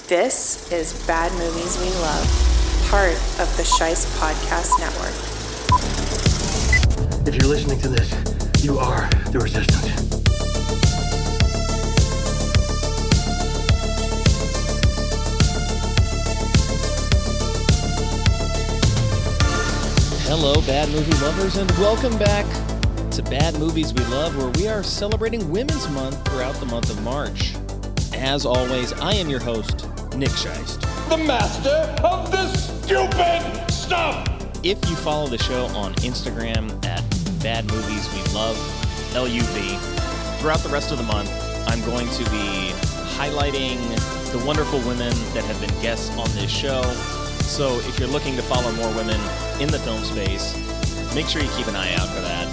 This is Bad Movies We Love, part of the Shice Podcast Network. If you're listening to this, you are the resistance. Hello, Bad Movie lovers, and welcome back to Bad Movies We Love, where we are celebrating Women's Month throughout the month of March. As always, I am your host, Nick Scheist, the master of this stupid stuff. If you follow the show on Instagram at Bad Movies We Love, LUV, throughout the rest of the month, I'm going to be highlighting the wonderful women that have been guests on this show. So if you're looking to follow more women in the film space, make sure you keep an eye out for that.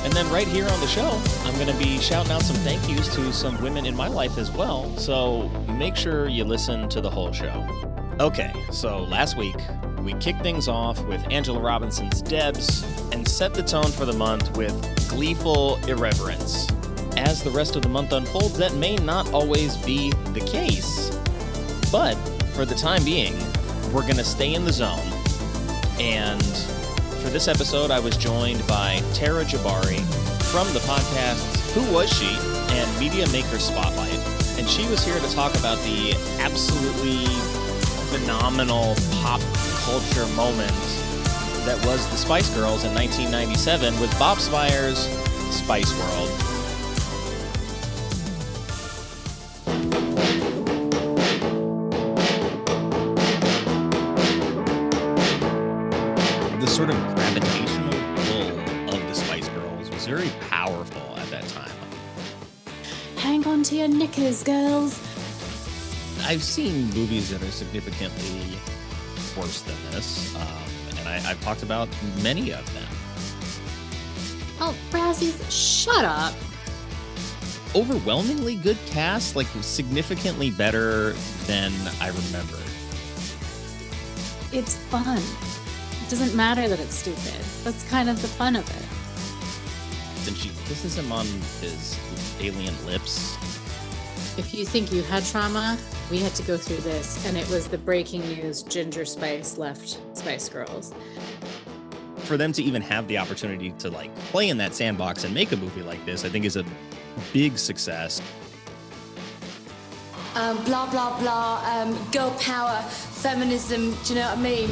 And then right here on the show, I'm going to be shouting out some thank yous to some women in my life as well. So make sure you listen to the whole show. Okay, so last week, we kicked things off with Angela Robinson's Debs and set the tone for the month with gleeful irreverence. As the rest of the month unfolds, that may not always be the case. But for the time being, we're going to stay in the zone. And for this episode, I was joined by Tara Jabbari from the podcasts Who Was She? And Media Maker Spotlight. And she was here to talk about the absolutely phenomenal pop culture moment that was the Spice Girls in 1997 with Bob Spiers' Spice World. The sort of gravitational pull of the Spice Girls was very powerful at that time. Hang on to your knickers, girls. I've seen movies that are significantly worse than this, and I've talked about many of them. Oh, Razzies, shut up. Overwhelmingly good cast, like significantly better than I remembered. It's fun. It doesn't matter that it's stupid. That's kind of the fun of it. And she kisses him on his alien lips. If you think you had trauma, we had to go through this, and it was the breaking news: Ginger Spice left Spice Girls. For them to even have the opportunity to like play in that sandbox and make a movie like this, I think is a big success. Blah, blah, blah, girl power, feminism, do you know what I mean?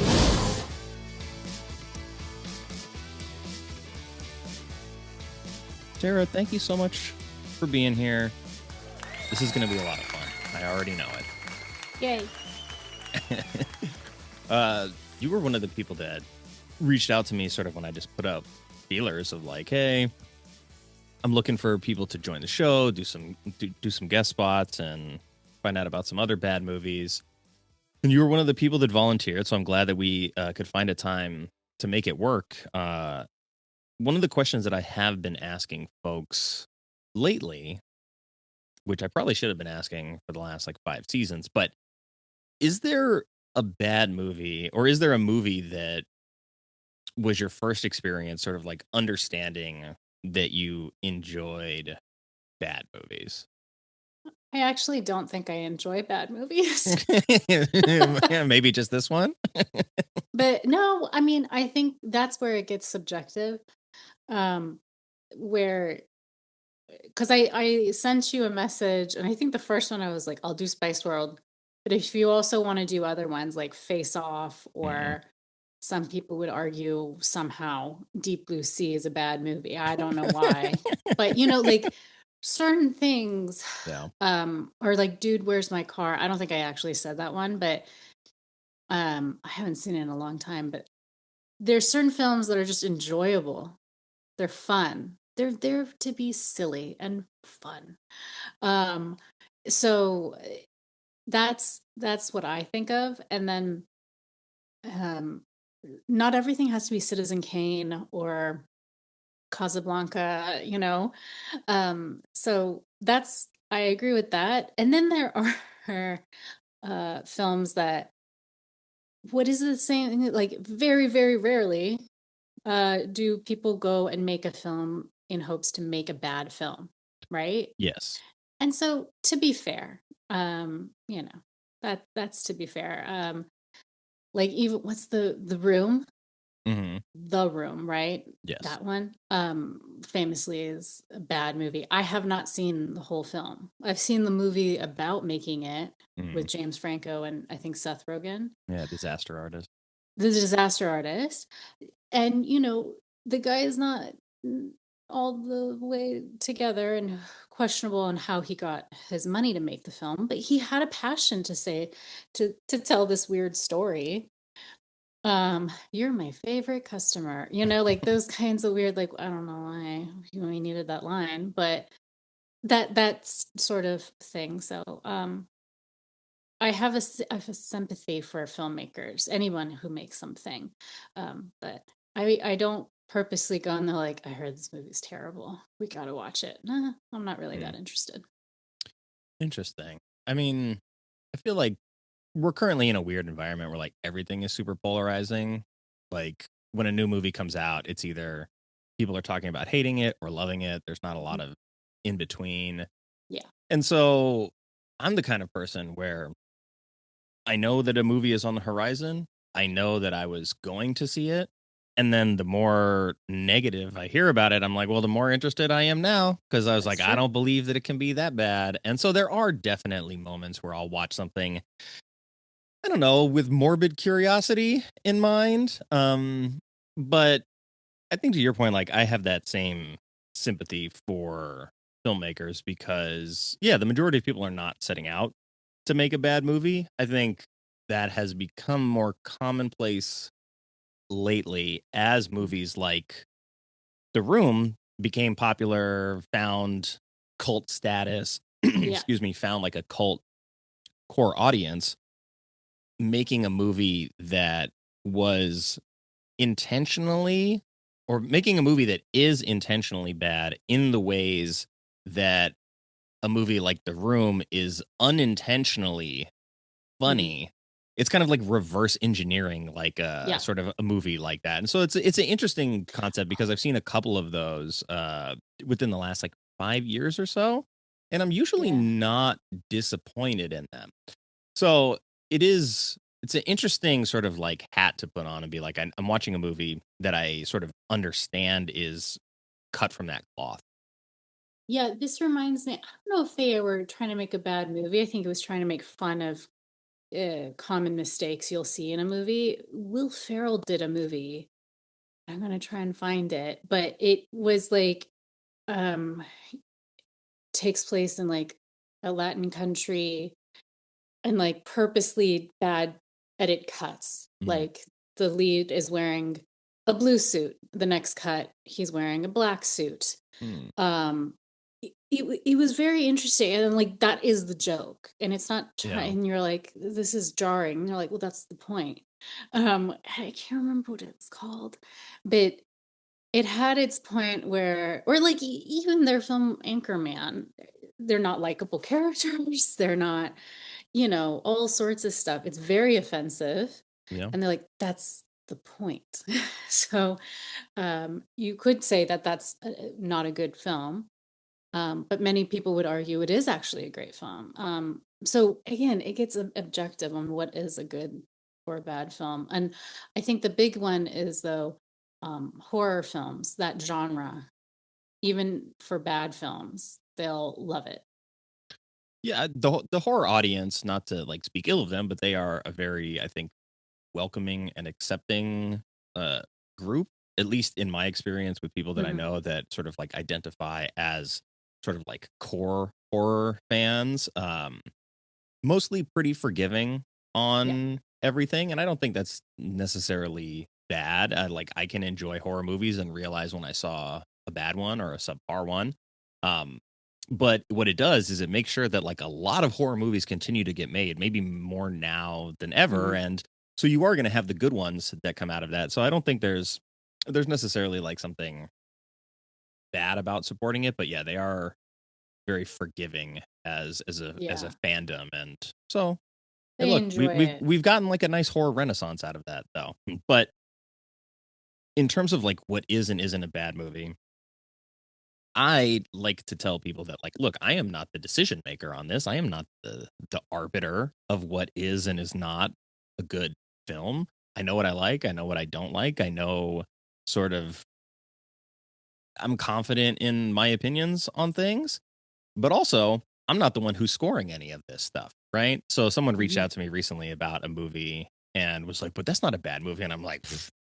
Tara, thank you so much for being here. This is going to be a lot of fun. I already know it. Yay. You were one of the people that reached out to me sort of when I just put up feelers of like, hey, I'm looking for people to join the show, do some guest spots and find out about some other bad movies. And you were one of the people that volunteered, so I'm glad that we could find a time to make it work. One of the questions that I have been asking folks lately, which I probably should have been asking for the last like 5 seasons, but is there a bad movie, or is there a movie that was your first experience sort of like understanding that you enjoyed bad movies? I actually don't think I enjoy bad movies. Yeah, maybe just this one. But no, I mean, I think that's where it gets subjective. Where, because I sent you a message, and I think the first one I was like, I'll do Spice World. But if you also want to do other ones like Face Off, or some people would argue somehow Deep Blue Sea is a bad movie. I don't know why. But, you know, like certain things, Yeah. or like Dude, Where's My Car? I don't think I actually said that one, but I haven't seen it in a long time. But there's certain films that are just enjoyable. They're fun. They're there to be silly and fun. So that's what I think of. And then not everything has to be Citizen Kane or Casablanca, you know. So that's, I agree with that. And then there are films that, what is the same, like very, very rarely do people go and make a film in hopes to make a bad film, right? Yes. And so, to be fair, you know, That's to be fair. Like even what's the room? Hmm. The Room, right? Yes. That one, famously is a bad movie. I have not seen the whole film. I've seen the movie about making it Hmm. with James Franco and I think Seth Rogen, Yeah, Disaster Artist. the disaster artist. And, the guy is not all the way together and questionable on how he got his money to make the film, but he had a passion to say, to tell this weird story. You're my favorite customer. Like those kinds of weird, like, I don't know why we needed that line, but that's sort of thing. So, I have a sympathy for filmmakers, anyone who makes something. But I don't purposely go and they're like, I heard this movie's terrible. We gotta watch it. Nah, I'm not really that Mm. interested. Interesting. I mean, I feel like we're currently in a weird environment where like everything is super polarizing. Like when a new movie comes out, it's either people are talking about hating it or loving it. There's not a lot of in between. Yeah. And so I'm the kind of person where I know that a movie is on the horizon. I know that I was going to see it. And then the more negative I hear about it, I'm like, well, the more interested I am now because I was That's like, I true. don't believe that it can be that bad. And so there are definitely moments where I'll watch something, I don't know, with morbid curiosity in mind. But I think to your point, like I have that same sympathy for filmmakers because, yeah, the majority of people are not setting out to make a bad movie. I think that has become more commonplace lately as movies like The Room became popular, found cult status, Yeah. excuse me, found like a cult core audience. Making a movie that was intentionally or making a movie that is intentionally bad in the ways that a movie like The Room is unintentionally Mhm. funny. It's kind of like reverse engineering like a Yeah. sort of a movie like that. And so it's an interesting concept because I've seen a couple of those within the last like 5 years or so, and I'm usually Yeah. not disappointed in them. So it's an interesting sort of like hat to put on and be like, I'm watching a movie that I sort of understand is cut from that cloth. Yeah, this reminds me, I don't know if they were trying to make a bad movie. I think it was trying to make fun of common mistakes you'll see in a movie. Will Ferrell did a movie. I'm gonna try and find it, but it was like um takes place in like a Latin country and like purposely bad edit cuts. Mm, Like the lead is wearing a blue suit. The next cut, he's wearing a black suit. mm, um it was very interesting, and like that is the joke, and it's not yeah. trying, you're like, this is jarring, and you're like, well, that's the point. I can't remember what it's called, but it had its point where, or like even their film Anchorman, they're not likable characters, they're not, all sorts of stuff. It's very offensive, Yeah. and they're like, that's the point. So you could say that that's not a good film, but many people would argue it is actually a great film. So again, it gets objective on what is a good or a bad film. And I think the big one is, though, horror films, that genre, even for bad films, they'll love it. Yeah, the horror audience, not to like speak ill of them, but they are a very, I think, welcoming and accepting uh group, at least in my experience with people that I Hmm. know that sort of like identify as sort of like core horror fans. Mostly pretty forgiving Yeah. on everything, and I don't think that's necessarily bad. I can enjoy horror movies and realize when I saw a bad one or a subpar one. Um, but what it does is it makes sure that like a lot of horror movies continue to get made, maybe more now than ever, Hmm. and so you are going to have the good ones that come out of that. So I don't think there's necessarily like something bad about supporting it, but yeah, they are very forgiving as a Yeah. fandom, and so hey, They look, enjoy it. we've gotten like a nice horror renaissance out of that, though. But in terms of like what is and isn't a bad movie, I like to tell people that, like, look, I am not the decision maker on this. I am not the arbiter of what is and is not a good film. I know what I like. I know what I don't like. I know sort of I'm confident in my opinions on things, but also I'm not the one who's scoring any of this stuff, right? So someone reached Mhm. out to me recently about a movie and was like, "But that's not a bad movie." And I'm like,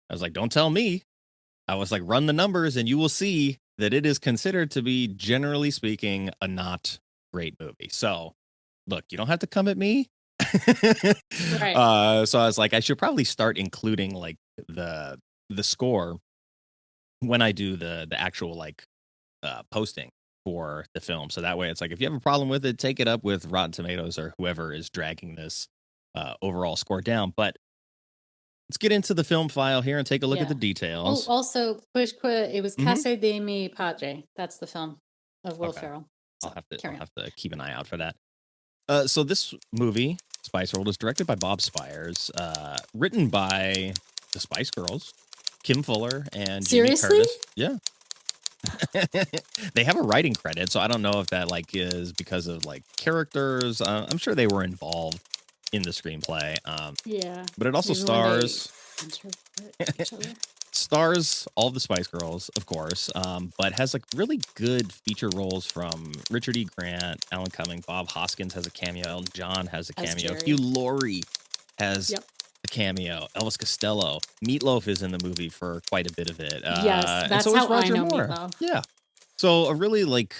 I was like, "Don't tell me." I was like, "Run the numbers and you will see that it is considered to be, generally speaking, a not great movie." So, look, you don't have to come at me. Right. So I was like, I should probably start including like the the score when I do the actual like posting for the film. So that way it's like if you have a problem with it, take it up with Rotten Tomatoes or whoever is dragging this overall score down. But let's get into the film file here and take a look at the Yeah. Oh, details. also, push quit. It was Hmm. Casa de Mi Padre. That's the film of Will Okay. Ferrell. So I'll carry on. have to keep an eye out for that. So this movie, Spice World, is directed by Bob Spiers, written by the Spice Girls, Kim Fuller and Jamie Seriously? Curtis. Yeah. They have a writing credit, so I don't know if that like is because of like characters. I'm sure they were involved in the screenplay. Yeah. But it also Maybe when they stars interpret each other. stars all the Spice Girls, of course, but has like really good feature roles from Richard E. Grant, Alan Cumming, Bob Hoskins has a cameo, Elton John has a As cameo, Jerry. Hugh Laurie has Yep. a cameo, Elvis Costello, Meatloaf is in the movie for quite a bit of it, Yes, and that's so is how I Roger know Moore. Meatloaf. Yeah, so a really like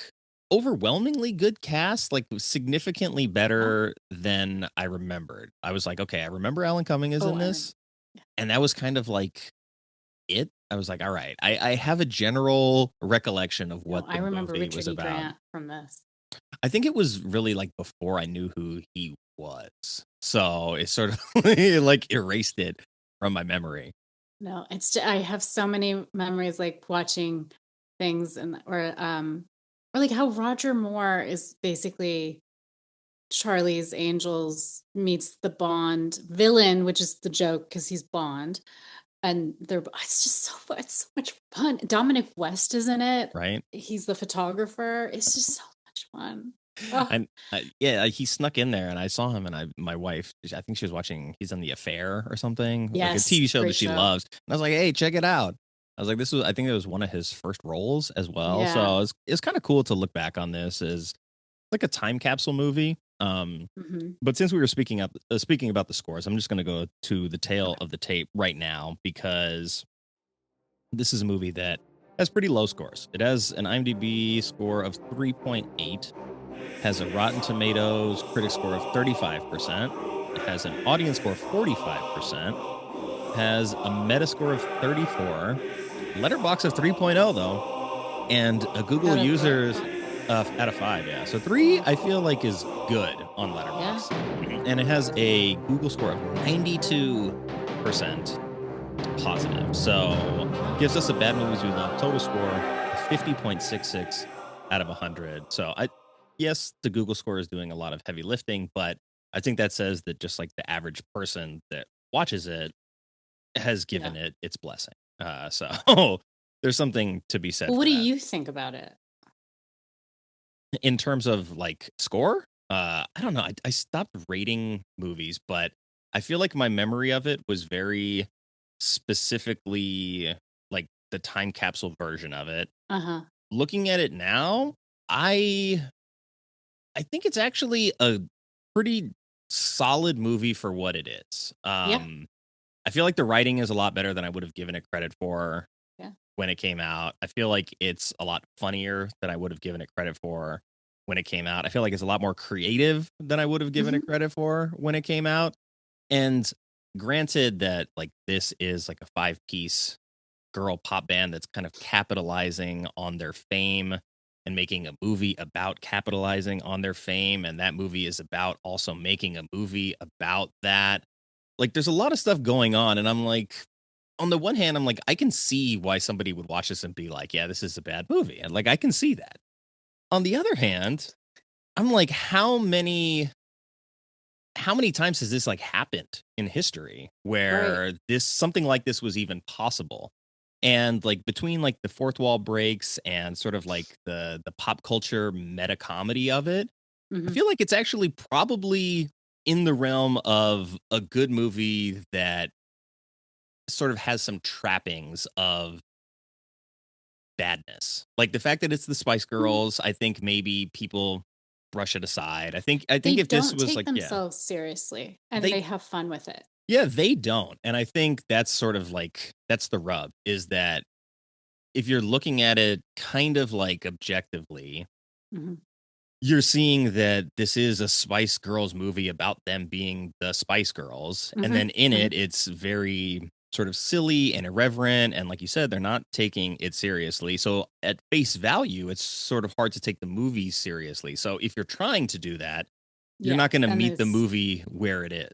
overwhelmingly good cast, like significantly Yeah. better than I remembered. I was like, okay, I remember Alan Cumming is Oh, in I this, yeah. and that was kind of like it. I was like, all right, I have a general recollection of No, what I the remember movie was Richard E. about. Grant from this. I think it was really like before I knew who he was. So it sort of like erased it from my memory. No, I have so many memories like watching things and or like how Roger Moore is basically Charlie's Angels meets the Bond villain, which is the joke because he's Bond. And it's just it's so much fun. Dominic West is in it. Right. He's the photographer. It's just so much fun. Oh, And yeah, he snuck in there and I saw him and my wife, I think she was watching, he's on The Affair or something, like a yes, TV show that great she show. loves. And I was like, hey, check it out. I was like, I think it was one of his first roles as well. Yeah. So it's kind of cool to look back on this as like a time capsule movie. Hmm. But since we were speaking about the scores, I'm just going to go to the tail Okay. of the tape right now because this is a movie that has pretty low scores. It has an IMDb score of 3.8, has a Rotten Tomatoes critic score of 35%, it has an audience score of 45%, has a Metascore of 34, Letterbox of 3.0 though, and a Google Out of what? users out of 5, yeah. So 3 I feel like is good on Yeah. Letterbox. And it has a Google score of 92% positive. So gives us a Bad Movies We Love total score of 50.66 out of 100. So yes, the Google score is doing a lot of heavy lifting, but I think that says that just like the average person that watches it has given Yeah. it its blessing. So there's something to be said Well, for what do that. you think about it? In terms of like score, I don't know. I stopped rating movies, but I feel like my memory of it was very specifically like the time capsule version of it. Uh-huh. Looking at it now, I I think it's actually a pretty solid movie for what it is. Yeah. I feel like the writing is a lot better than I would have given it credit for Yeah. when it came out. I feel like it's a lot funnier than I would have given it credit for when it came out. I feel like it's a lot more creative than I would have given Hmm. it credit for when it came out. And granted that like this is like a five-piece girl pop band that's kind of capitalizing on their fame and making a movie about capitalizing on their fame, and that movie is about also making a movie about that. Like there's a lot of stuff going on and I'm like, on the one hand, I'm like, I can see why somebody would watch this and be like, yeah, this is a bad movie. And like, I can see that. On the other hand, I'm like, how many times has this like happened in history Right. where this something like this was even possible? And like between like the fourth wall breaks and sort of like the pop culture meta comedy of it, I Mhm. feel like it's actually probably in the realm of a good movie that sort of has some trappings of badness. Like the fact that it's the Spice Mm. Girls, I think maybe people brush it aside. I think They if this don't was take like, yeah, themselves seriously, and they they have fun with it. yeah, they don't. And I think that's sort of like that's the rub is that if you're looking at it kind of like objectively, Mhm. you're seeing that this is a Spice Girls movie about them being the Spice Girls, and Mhm. then in Mhm. it, it's very sort of silly and irreverent, and like you said, they're not taking it seriously. So at face value, it's sort of hard to take the movie seriously. So if you're trying to do that, you're Yeah, not going to and meet the there's movie where it is.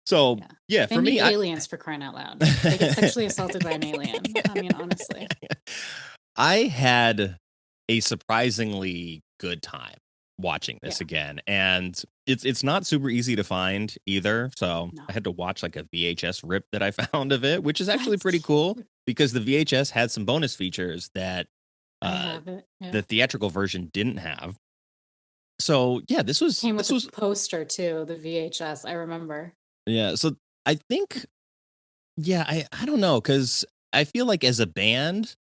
So yeah. yeah, They for meet me, I aliens for crying out loud. They get sexually assaulted by an alien. I mean, honestly. I had a surprisingly good time watching this Yeah. again, and it's not super easy to find either, so No. I had to watch, like, a VHS rip that I found of it, which is actually That's pretty cool cute. because the VHS had some bonus features that, I uh, have it. Yeah. the theatrical version didn't have. So, yeah, this was Came with this the was poster too, the VHS, I remember. yeah, so I think yeah, I don't know because I feel like as a band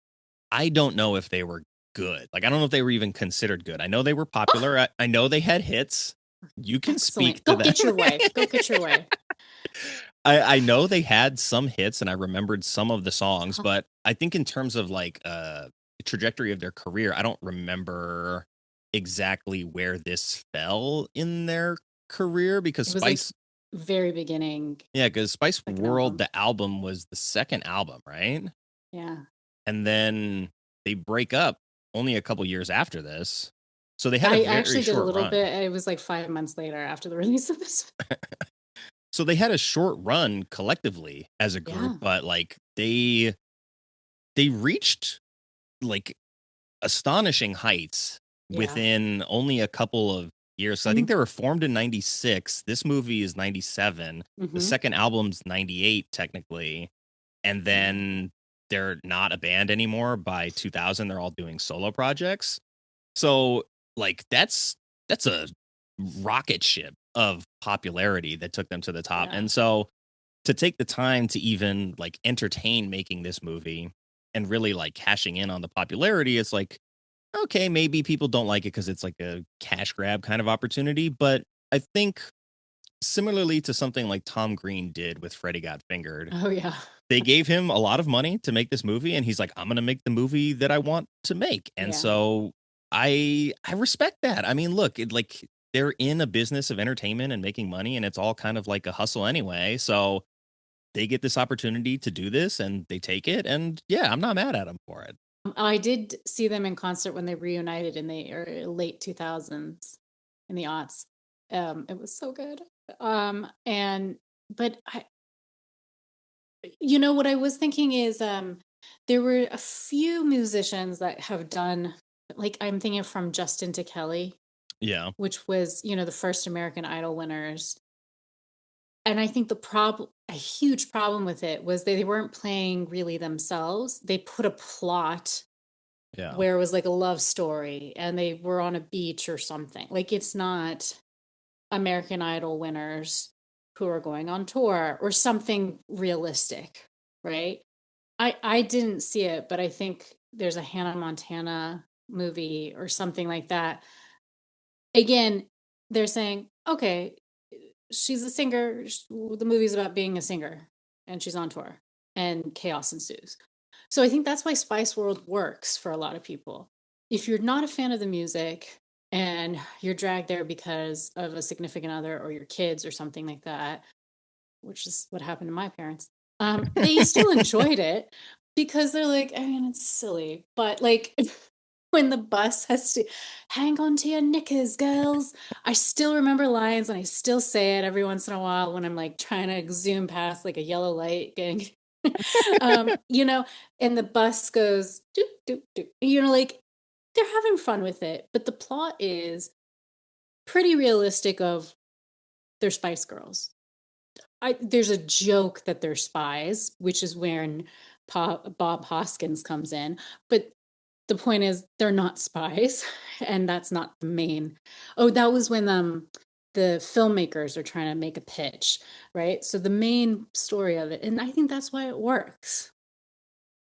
I don't know if they were good. Like, I don't know if they were even considered good. I know they were popular. I know they had hits. You can speak Excellent. to Go that. get your way. Go get your way. I know they had some hits and I remembered some of the songs, Huh. but I think in terms of like trajectory of their career, I don't remember exactly where this fell in their career because It was like Spice very beginning, yeah, because Spice second World, album. the album was the second album, right? Yeah. And then they break up only a couple years after this. So they had a I very actually did a short little run. bit. It was like 5 months later after the release of this. So they had a short run collectively as a group, Yeah. but like they reached like astonishing heights Yeah. within only a couple of years. So I think Mm. they were formed in 96. This movie is 97. The Mhm. second album's 98 technically. And Yeah. then they're not a band anymore by 2000. They're all doing solo projects. So, like, that's a rocket ship of popularity that took them to the top, Yeah. and so to take the time to even, like, entertain making this movie and really, like, cashing in on the popularity, it's like, okay, maybe people don't like it because it's like a cash grab kind of opportunity, but I think similarly to something like Tom Green did with Freddie Got Fingered, Oh, yeah. they gave him a lot of money to make this movie and he's like I'm going to make the movie that I want to make. And Yeah. so I respect that. I mean, look, like they're in a business of entertainment and making money and it's all kind of like a hustle anyway. So they get this opportunity to do this and they take it and yeah, I'm not mad at them for it. I did see them in concert when they reunited in the late 2000s, in the aughts. It was so good. And but what I was thinking is, there were a few musicians that have done, like, I'm thinking from Justin to Kelly, Yeah. which was, the first American Idol winners. And I think a huge problem with it was they weren't playing really themselves. They put a plot Yeah. where it was like a love story and they were on a beach or something. Like, it's not American Idol winners who are going on tour or something realistic, right? I didn't see it, but I think there's a Hannah Montana movie or something like that. Again, they're saying, okay, she's a singer. The movie's about being a singer and she's on tour and chaos ensues. So I think that's why Spice World works for a lot of people. If you're not a fan of the music and you're dragged there because of a significant other or your kids or something like that, which is what happened to my parents, they still enjoyed it because they're like, I mean, it's silly, but like when the bus has to hang on to your knickers, girls. I still remember lines and I still say it every once in a while when I'm like trying to zoom past like a yellow light getting you know, and the bus goes doop doop doop. Like they're having fun with it, but the plot is pretty realistic of they're Spice Girls. There's a joke that they're spies, which is when Bob Hoskins comes in. But the point is, they're not spies, and that's not the main. Oh, that was when the filmmakers are trying to make a pitch, right? So the main story of it, and I think that's why it works,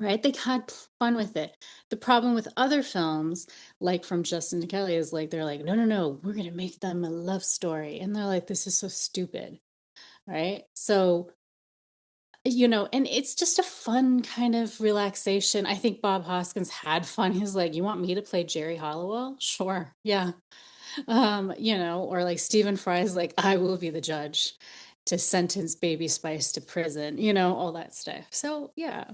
right? They had fun with it. The problem with other films, like from Justin Kelly, is like they're like, no, no, no, we're gonna make them a love story, and they're like, this is so stupid, right? So and it's just a fun kind of relaxation. I think Bob Hoskins had fun. He's like, you want me to play Jerry Halliwell? Sure, yeah. Or like Stephen Fry's like, I will be the judge to sentence Baby Spice to prison, all that stuff. So yeah.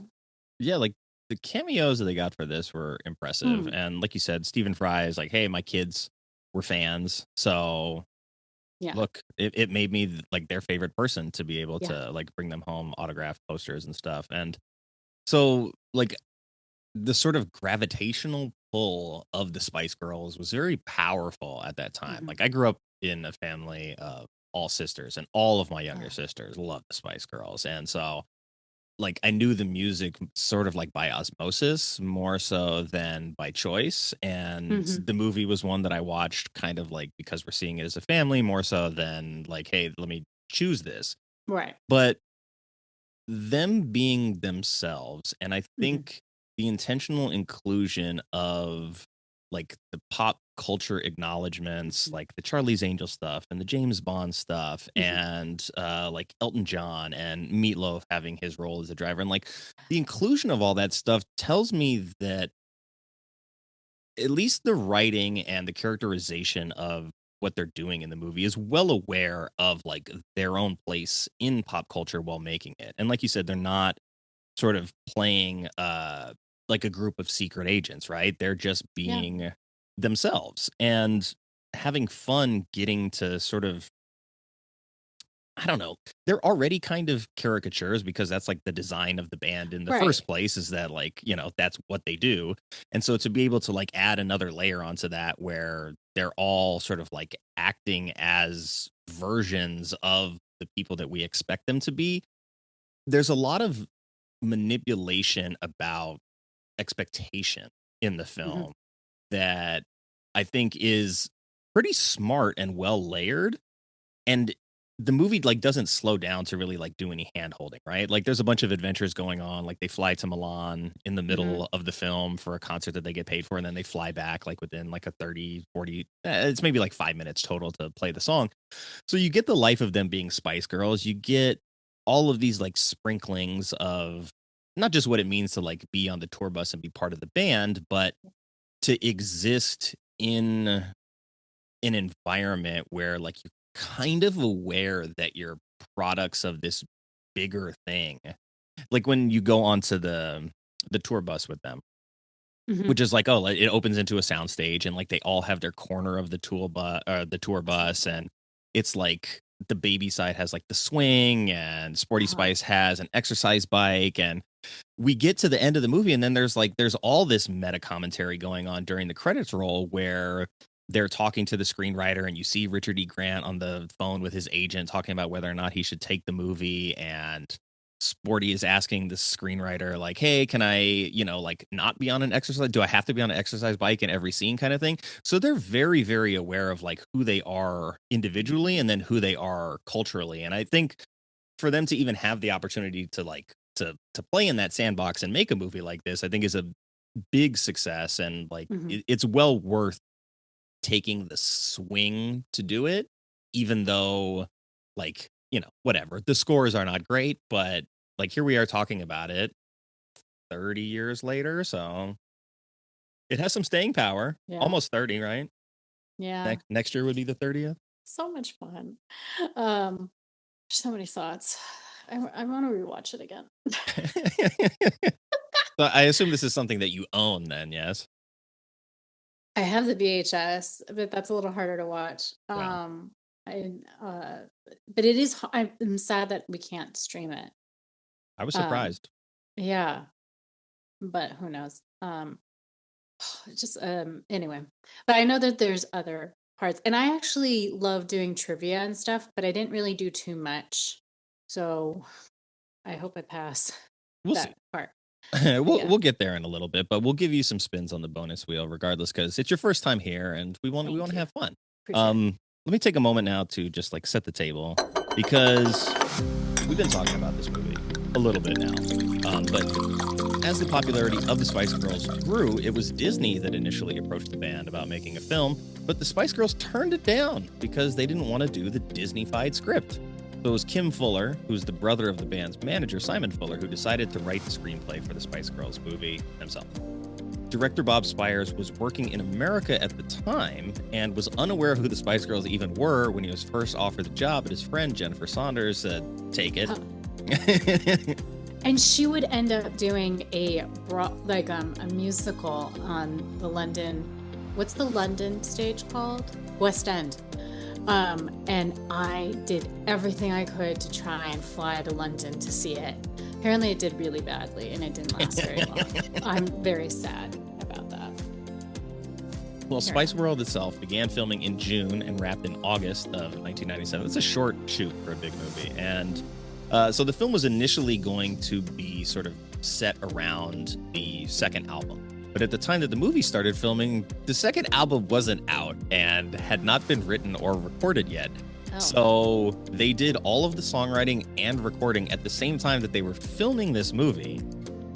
Yeah, like the cameos that they got for this were impressive. Mm, And like you said, Stephen Fry is like, hey, my kids were fans. So yeah. look, it made me like their favorite person to be able Yeah. to like bring them home autographed posters and stuff. And so like the sort of gravitational pull of the Spice Girls was very powerful at that time. Hmm. Like I grew up in a family of all sisters, and all of my younger Oh. sisters loved the Spice Girls. And so like I knew the music sort of like by osmosis more so than by choice. And Hmm. the movie was one that I watched kind of like because we're seeing it as a family more so than like, hey, let me choose this. Right. But them being themselves, and I Hmm. think the intentional inclusion of like the pop culture acknowledgments, Hmm. like the Charlie's Angel stuff and the James Bond stuff, Hmm. and like Elton John and Meatloaf having his role as a driver, and like the inclusion of all that stuff tells me that at least the writing and the characterization of what they're doing in the movie is well aware of like their own place in pop culture while making it. And like you said, they're not sort of playing like a group of secret agents, right? They're just Yeah. being themselves and having fun getting to sort of, I don't know. They're already kind of caricatures because that's like the design of the band in the Right. first place, is that like, that's what they do. And so to be able to like add another layer onto that where they're all sort of like acting as versions of the people that we expect them to be, there's a lot of manipulation about expectation in the Hmm. film that I think is pretty smart and well layered. And the movie like doesn't slow down to really like do any hand holding, right? Like there's a bunch of adventures going on. Like they fly to Milan in the Hmm. middle of the film for a concert that they get paid for, and then they fly back like within like a 30, 40, it's maybe like 5 minutes total to play the song. So you get the life of them being Spice Girls. You get all of these like sprinklings of not just what it means to like be on the tour bus and be part of the band, but to exist in an environment where like you're kind of aware that you're products of this bigger thing. Like when you go onto the tour bus with them, Hmm. which is like, oh, like, it opens into a soundstage, and like they all have their corner of the tour bus, and it's like the baby side has like the swing, and Sporty Uh-huh. Spice has an exercise bike, and we get to the end of the movie, and then there's all this meta commentary going on during the credits roll where they're talking to the screenwriter, and you see Richard E. Grant on the phone with his agent talking about whether or not he should take the movie, and Sporty is asking the screenwriter like, hey, can I like not be on an exercise, do I have to be on an exercise bike in every scene, kind of thing. So they're very very aware of like who they are individually and then who they are culturally. And I think for them to even have the opportunity to like to play in that sandbox and make a movie like this, I think is a big success. And like Hmm. it's well worth taking the swing to do it, even though like whatever, the scores are not great, but like here we are talking about it 30 years later, so it has some staying power. Yeah. Almost 30, right? Yeah. Next year would be the 30th. So much fun. Um, so many thoughts. I want to rewatch it again. So I assume this is something that you own then, yes? I have the VHS, but that's a little harder to watch. Yeah. I but it is. I'm sad that we can't stream it. I was Um, surprised. yeah, but who knows? Just anyway. But I know that there's other parts, and I actually love doing trivia and stuff, but I didn't really do too much. So I hope I pass We'll see. that part. Yeah, we'll get there in a little bit, but we'll give you some spins on the bonus wheel regardless because it's your first time here and we want thank to you. have fun. Appreciate it. Let me take a moment now to just like set the table because we've been talking about this movie a little bit now. But as the popularity of the Spice Girls grew, it was Disney that initially approached the band about making a film, but the Spice Girls turned it down because they didn't want to do the Disney-fied script. So it was Kim Fuller, who's the brother of the band's manager, Simon Fuller, who decided to write the screenplay for the Spice Girls movie himself. Director Bob Spiers was working in America at the time and was unaware of who the Spice Girls even were when he was first offered the job, but his friend Jennifer Saunders said, take it. And she would end up doing a musical on the London, what's the London stage called? West End. And I did everything I could to try and fly to London to see it. Apparently it did really badly and it didn't last very long. I'm very sad about that. Well, Spice World itself began filming in June and wrapped in August of 1997. It's a short shoot for a big movie. And so the film was initially going to be sort of set around the second album. But at the time that the movie started filming, the second album wasn't out and had not been written or recorded yet. Oh. So they did all of the songwriting and recording at the same time that they were filming this movie.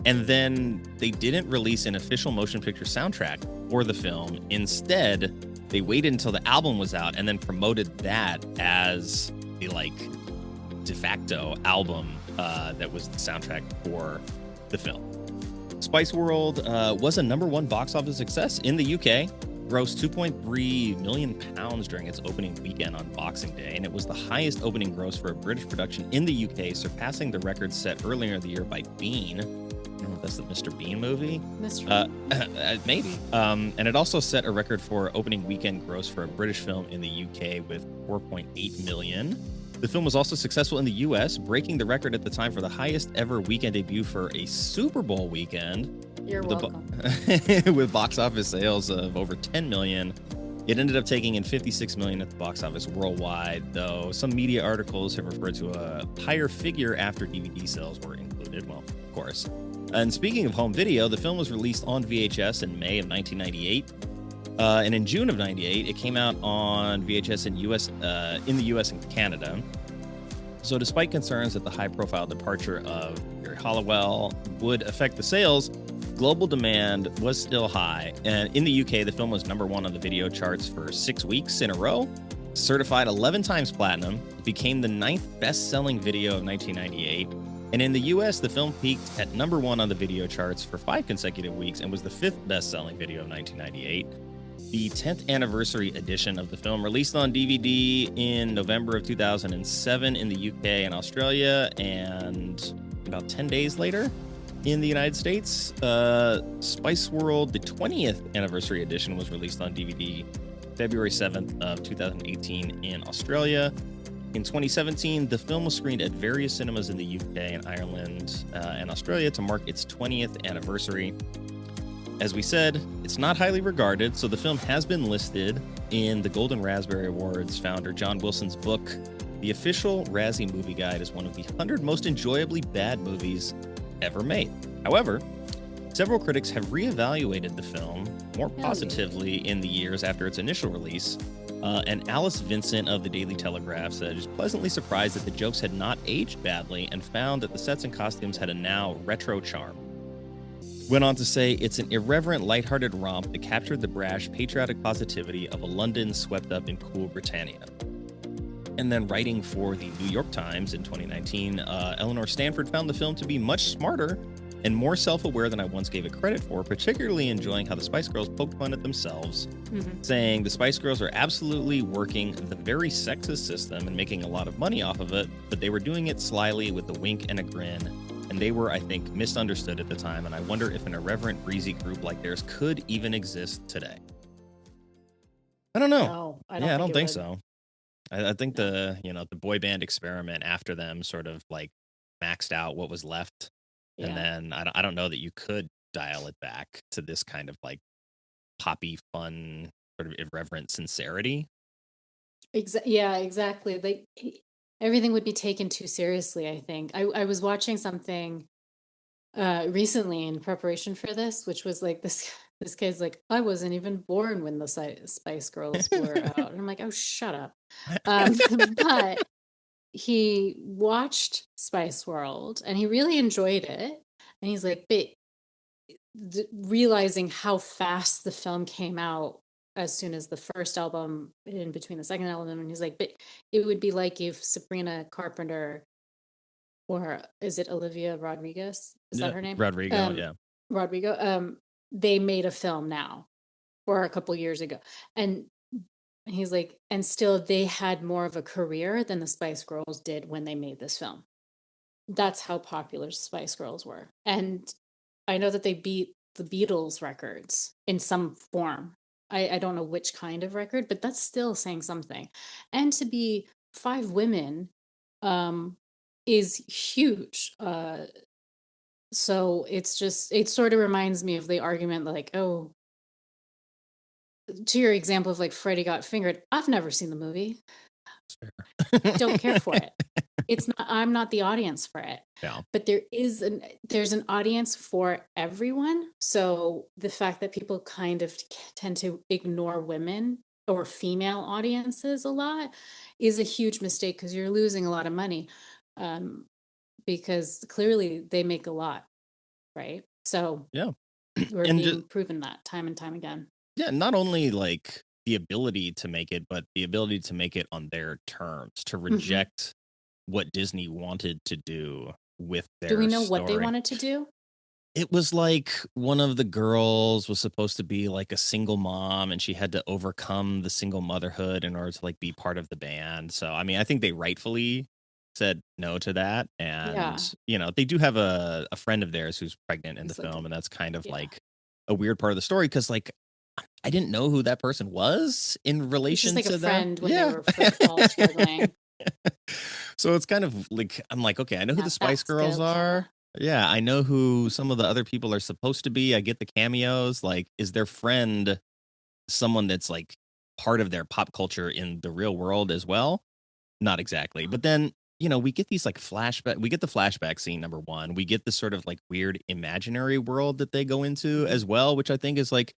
And then they didn't release an official motion picture soundtrack for the film. Instead, they waited until the album was out and then promoted that as the de facto album that was the soundtrack for the film. Spice World was a #1 box office success in the UK, grossed £2.3 million during its opening weekend on Boxing Day, and it was the highest opening gross for a British production in the UK, surpassing the record set earlier in the year by Bean. I don't know if that's the Mr. Bean movie. Mr. Bean? Maybe. And it also set a record for opening weekend gross for a British film in the UK with $4.8 million. The film was also successful in the US, breaking the record at the time for the highest ever weekend debut for a Super Bowl weekend. You're welcome. With box office sales of over 10 million. It ended up taking in 56 million at the box office worldwide, though some media articles have referred to a higher figure after DVD sales were included. Well, of course. And speaking of home video, the film was released on VHS in May of 1998. And in June of '98, it came out on VHS in the US and Canada. So despite concerns that the high-profile departure of Gary Halliwell would affect the sales, global demand was still high. And in the UK, the film was #1 on the video charts for 6 weeks in a row, certified 11 times platinum, became the 9th best-selling video of 1998. And in the US, the film peaked at #1 on the video charts for 5 consecutive weeks and was the 5th best-selling video of 1998. The 10th anniversary edition of the film released on DVD in November of 2007 in the UK and Australia, and about 10 days later in the United States. Spice World, the 20th anniversary edition, was released on DVD February 7th of 2018 in Australia. In 2017, the film was screened at various cinemas in the UK and Ireland and Australia to mark its 20th anniversary. As we said, it's not highly regarded, so the film has been listed in the Golden Raspberry Awards founder John Wilson's book, The Official Razzie Movie Guide, is one of the 100 most enjoyably bad movies ever made. However, several critics have reevaluated the film more positively in the years after its initial release. And Alice Vincent of the Daily Telegraph said, "Is pleasantly surprised that the jokes had not aged badly and found that the sets and costumes had a now retro charm." Went on to say, "It's an irreverent, lighthearted romp that captured the brash, patriotic positivity of a London swept up in cool Britannia." And then writing for the New York Times in 2019, Eleanor Stanford found the film to be much smarter and more self-aware than I once gave it credit for, particularly enjoying how the Spice Girls poked fun at themselves, saying the Spice Girls are absolutely working the very sexist system and making a lot of money off of it, but they were doing it slyly with a wink and a grin. And they were, I think, misunderstood at the time, and I wonder if an irreverent, breezy group like theirs could even exist today. I don't know. No, I don't think it would. so. I think the boy band experiment after them sort of maxed out what was left, and then I don't know that you could dial it back to this kind of poppy, fun, sort of irreverent sincerity. Yeah, exactly. Everything would be taken too seriously, I think. I was watching something recently in preparation for this, which was like this kid's like, I wasn't even born when the Spice Girls were out. And I'm like, oh, shut up. But he watched Spice World and he really enjoyed it. And he's like, but realizing how fast the film came out as soon as the first album in between the second album, and he's like, but it would be like if Sabrina Carpenter, or is it Olivia Rodriguez? Is that her name? Rodrigo, yeah. Rodrigo. They made a film now or a couple years ago. And he's like, and still they had more of a career than the Spice Girls did when they made this film. That's how popular Spice Girls were. And I know that they beat the Beatles records in some form. I don't know which kind of record, but that's still saying something. And to be 5 women is huge. So it's just, it sort of reminds me of the argument like, oh, to your example of like Freddie Got Fingered. I've never seen the movie. Don't care for it. It's not, I'm not the audience for it. Yeah. But there's an audience for everyone. So the fact that people kind of tend to ignore women or female audiences a lot is a huge mistake, because you're losing a lot of money, because clearly they make a lot, right? So Yeah. we're And being proven that time and time again. Yeah, not only like the ability to make it, but the ability to make it on their terms, to reject what Disney wanted to do with their Do we know story. what they wanted to do? It was like one of the girls was supposed to be like a single mom, and she had to overcome the single motherhood in order to like be part of the band. So, I mean, I think they rightfully said no to that. And, Yeah. you know, they do have a friend of theirs who's pregnant in the It's like film. And that's kind of yeah. like a weird part of the story, because like I didn't know who that person was in It's relation just like to a them. friend when they were all struggling. So it's kind of like, I'm like, okay, I know who Now the Spice that's Girls girl are. power. Yeah, I know who some of the other people are supposed to be. I get the cameos. Like, is their friend someone that's like part of their pop culture in the real world as well? Not exactly. But then, you know, we get these like we get the flashback scene, number one. We get this sort of like weird imaginary world that they go into as well, which I think is like,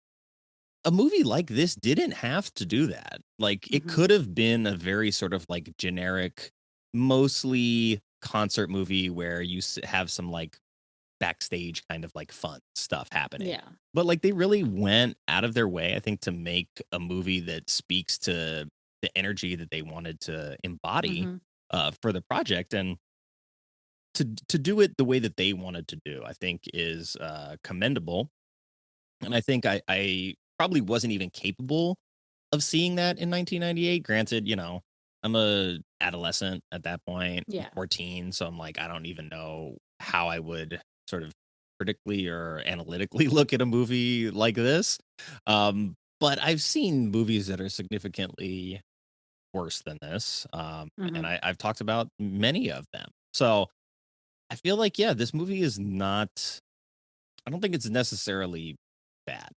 a movie like this didn't have to do that. Like, it could have been a very sort of like generic, mostly concert movie where you have some like backstage kind of like fun stuff happening. Yeah. But like, they really went out of their way, I think, to make a movie that speaks to the energy that they wanted to embody for the project. And to do it the way that they wanted to do, I think is commendable. And I think I probably wasn't even capable of seeing that in 1998. Granted, you know, I'm a adolescent at that point, Yeah. 14. So I'm like, I don't even know how I would sort of critically or analytically look at a movie like this. But I've seen movies that are significantly worse than this. And I've talked about many of them. So I feel like, yeah, this movie is not, I don't think it's necessarily bad.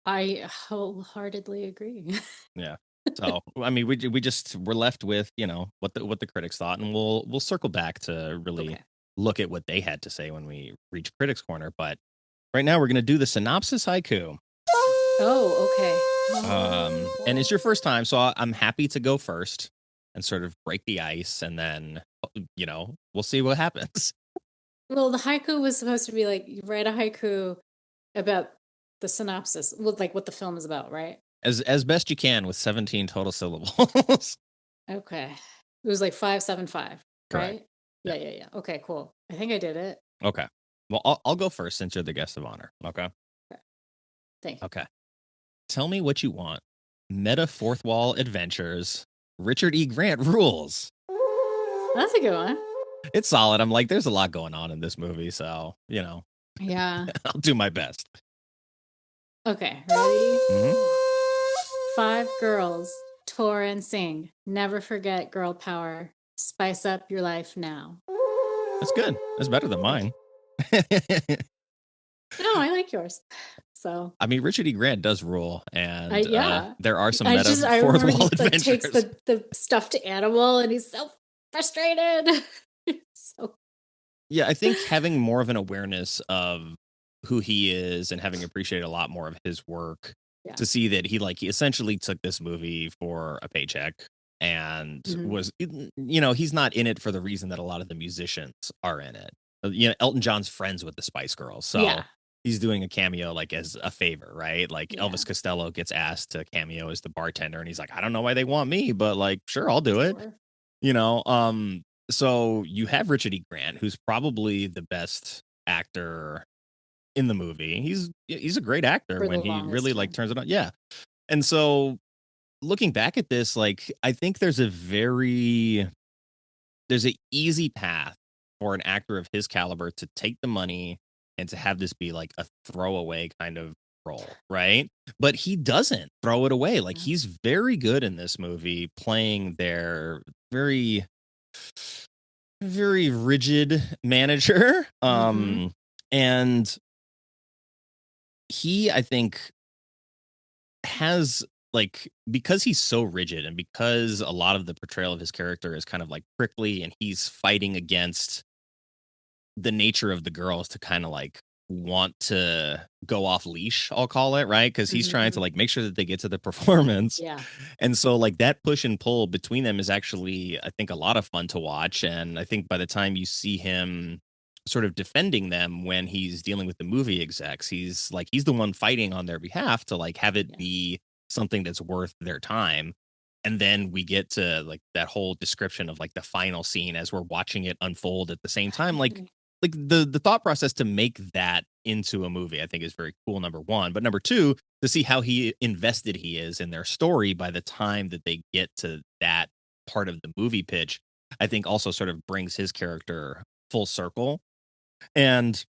I wholeheartedly agree. Yeah. So, I mean, we're left with, you know, what the critics thought, and we'll circle back to really look at what they had to say when we reach Critics Corner. But right now we're going to do the synopsis haiku. Oh, okay. And it's your first time, so I'm happy to go first and sort of break the ice, and then, you know, we'll see what happens. Well, the haiku was supposed to be like, you write a haiku about the synopsis, like what the film is about, right? As best you can with 17 total syllables. Okay. It was like 575, Correct. right? Yeah. Okay, cool. I think I did it. Okay. Well, I'll go first since you're the guest of honor. Okay. Thank you. Okay. Tell me what you want. Meta fourth wall adventures. Richard E. Grant rules. That's a good one. It's solid. I'm like, there's a lot going on in this movie, so, you know. Yeah. I'll do my best. Okay, ready? 5 girls, tour and sing. Never forget girl power. Spice up your life now. That's good. That's better than mine. No, I like yours. So I mean, Richard E. Grant does rule, and there are some I meta fourth remember wall he like, adventures. takes the stuffed animal and he's so frustrated. So Yeah, I think having more of an awareness of who he is and having appreciated a lot more of his work Yeah. to see that he essentially took this movie for a paycheck and Mhm. was he's not in it for the reason that a lot of the musicians are in it. Elton John's friends with the Spice Girls, so Yeah. he's doing a cameo like as a favor, right? Like Yeah. Elvis Costello gets asked to cameo as the bartender and he's like, I don't know why they want me, but like sure, I'll do it. Sure. You know, so you have Richard E. Grant, who's probably the best actor in the movie. He's a great actor For the when he longest really like time. turns it on. Yeah. And so looking back at this, like I think there's a easy path for an actor of his caliber to take the money and to have this be like a throwaway kind of role, right? But he doesn't throw it away. Like Yeah. he's very good in this movie playing their very very rigid manager. Mhm. And he, I think, has like because he's so rigid and because a lot of the portrayal of his character is kind of like prickly and he's fighting against the nature of the girls to kind of like want to go off leash, I'll call it, right? Because he's Mhm, trying to mhm. like make sure that they get to the performance. Yeah. And so like that push and pull between them is actually, I think, a lot of fun to watch. And I think by the time you see him sort of defending them when he's dealing with the movie execs, he's the one fighting on their behalf to like have it Yeah. be something that's worth their time. And then we get to like that whole description of like the final scene as we're watching it unfold at the same time. Like the thought process to make that into a movie, I think is very cool, number one. But number two, to see how he invested he is in their story by the time that they get to that part of the movie pitch, I think also sort of brings his character full circle. And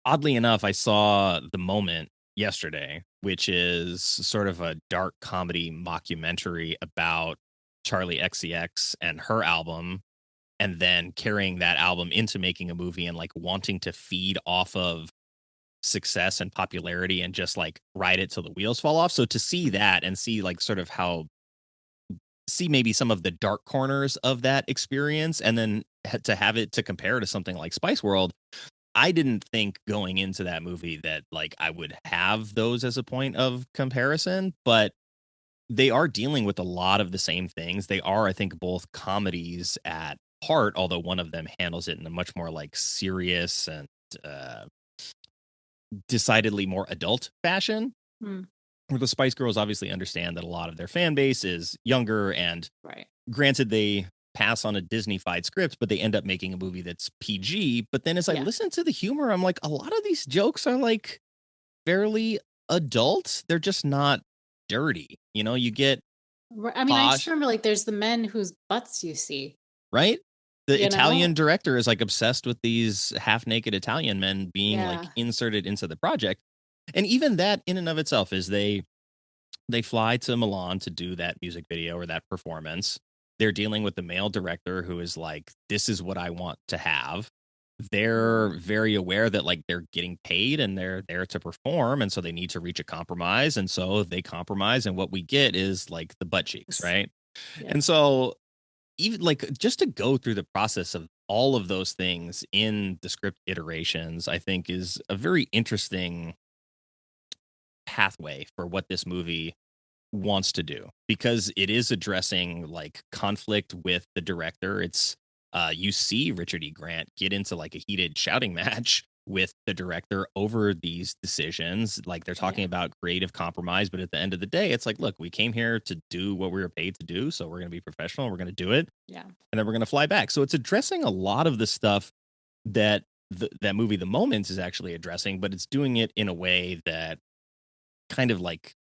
oddly enough, I saw The Moment yesterday, which is sort of a dark comedy mockumentary about Charlie XCX and her album, and then carrying that album into making a movie and like wanting to feed off of success and popularity and just like ride it till the wheels fall off. So to see Mhm. that and see like sort of how see maybe some of the dark corners of that experience and then to have it to compare to something like Spice World, I didn't think going into that movie that like I would have those as a point of comparison, but they are dealing with a lot of the same things. They are, I think, both comedies at heart, although one of them handles it in a much more like serious and uh, decidedly more adult fashion. Mm. Where the Spice Girls obviously understand that a lot of their fan base is younger, and Right. granted, they pass on a Disney-fied script, but they end up making a movie that's PG. But then as I Yeah. listen to the humor, I'm like, a lot of these jokes are like fairly adult. They're just not dirty. You get I mean, I just Posh, remember, like, there's the men whose butts you see, right? The you Italian know? director is like obsessed with these half-naked Italian men being like Yeah. inserted into the project. And even that in and of itself is they fly to Milan to do that music video or that performance. They're dealing with the male director who is like, this is what I want to have. They're Yeah. very aware that like they're getting paid and they're there to perform. And so they need to reach a compromise. And so they compromise. And what we get is like the butt cheeks, Yes. right? Yeah. And so even like just to go through the process of all of those things in the script iterations, I think is a very interesting pathway for what this movie wants to do, because it is addressing like conflict with the director. It's you see Richard E. Grant get into like a heated shouting match with the director over these decisions. Like they're talking Yeah. about creative compromise, but at the end of the day, it's like, look, we came here to do what we were paid to do, so we're going to be professional. We're going to do it, Yeah. and then we're going to fly back. So it's addressing a lot of the stuff that that movie, The Moment, is actually addressing, but it's doing it in a way that kind of like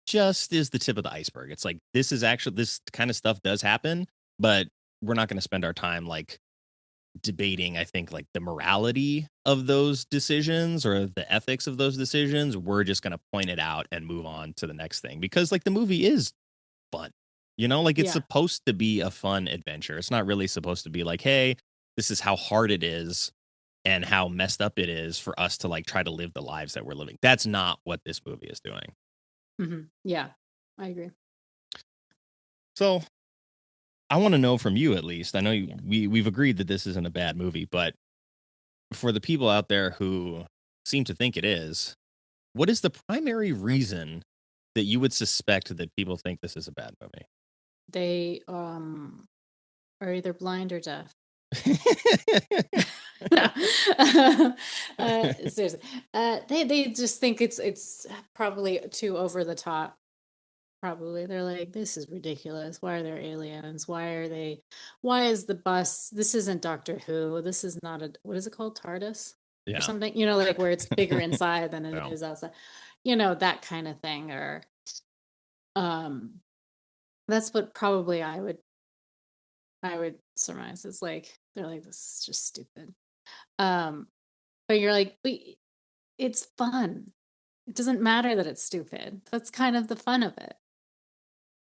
just is the tip of the iceberg. It's like this kind of stuff does happen, but we're not going to spend our time like debating, I think, like the morality of those decisions or the ethics of those decisions. We're just going to point it out and move on to the next thing, because like the movie is fun. Like it's Yeah. supposed to be a fun adventure. It's not really supposed to be like, hey, this is how hard it is and how messed up it is for us to like try to live the lives that we're living. That's not what this movie is doing. Mhm. Yeah. I agree. So I want to know from you, at least. I know Yeah. we've agreed that this isn't a bad movie, but for the people out there who seem to think it is, what is the primary reason that you would suspect that people think this is a bad movie? They are either blind or deaf. No. Seriously. They just think it's probably too over the top. Probably. They're like, this is ridiculous. Why are there aliens? Why is the bus? This isn't Doctor Who. This is not what is it called? TARDIS? Or Yeah. something, you know, like where it's bigger inside than it No. is outside. You know, that kind of thing. Or um that's what probably I would surmise. It's like they're like, this is just stupid. Um, but you're like, but it's fun. It doesn't matter that it's stupid. That's kind of the fun of it.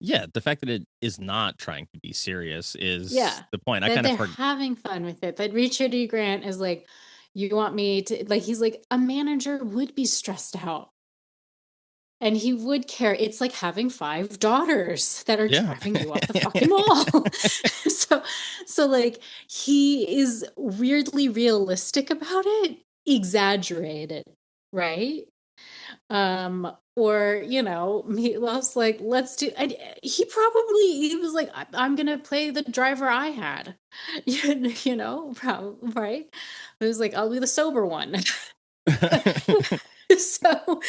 Yeah, the fact that it is not trying to be serious is Yeah. the point. I That kind of they're having fun with it. That Richard E. Grant is like, you want me to like he's like, a manager would be stressed out. And he would care. It's like having 5 daughters that are yeah. driving you up the fucking wall. so so like he is weirdly realistic about it, exaggerated, right? Or you know, he loves like let's do. And he was like, I'm gonna play the driver I had, you know, probably right. It was like I'll be the sober one. So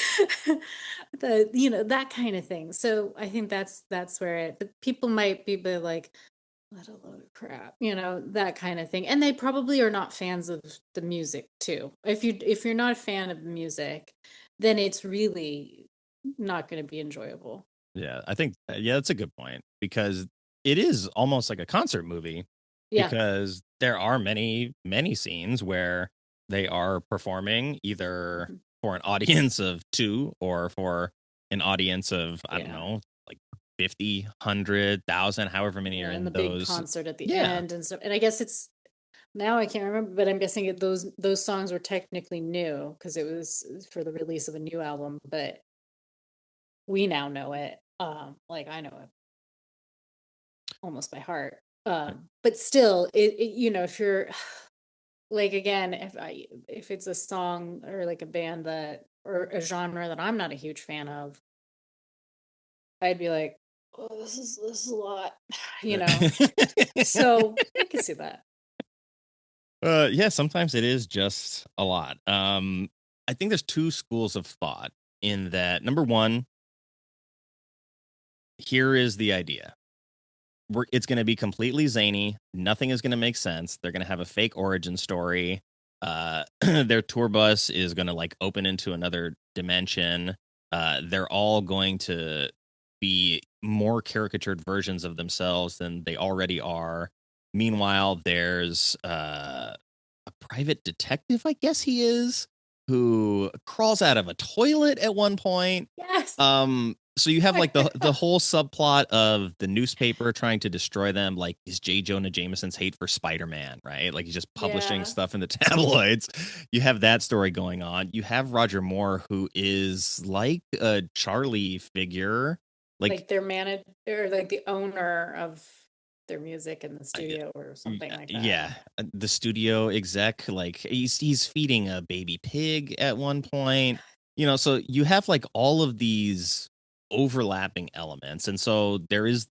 the that kind of thing. So I think that's where it. But people might be like, what a load of crap, that kind of thing. And they probably are not fans of the music too. If you're not a fan of the music, then it's really not going to be enjoyable. Yeah, I think that's a good point because it is almost like a concert movie Yeah. because there are many scenes where they are performing either Mhm. for an audience of 2 or for an audience of I don't Yeah. know, like 50, 100,000, however many are Yeah, and in the big those. concert at the Yeah. end and stuff. And I guess it's now I can't remember, but I'm guessing those songs were technically new because it was for the release of a new album, but we now know it. Like I know it almost by heart. But still, if you're like again, if it's a song or like a band or a genre that I'm not a huge fan of, I'd be like, oh, this is a lot, you know. So I can see that. Yeah, sometimes it is just a lot. I think there's 2 schools of thought in that. Number 1, here is the idea. It's going to be completely zany. Nothing is going to make sense. They're going to have a fake origin story. Their tour bus is going to like open into another dimension. They're all going to be more caricatured versions of themselves than they already are. Meanwhile, there's a private detective, I guess he is, who crawls out of a toilet at one point. Yes. So you have like the whole subplot of the newspaper trying to destroy them, like is J. Jonah Jameson's hate for Spider-Man, right? Like he's just publishing Yeah. stuff in the tabloids. You have that story going on. You have Roger Moore, who is like a Charlie figure, Like their manager or like the owner of their music in the studio or something like that. Yeah, the studio exec, like he's feeding a baby pig at one point. So you have like all of these overlapping elements, and so there is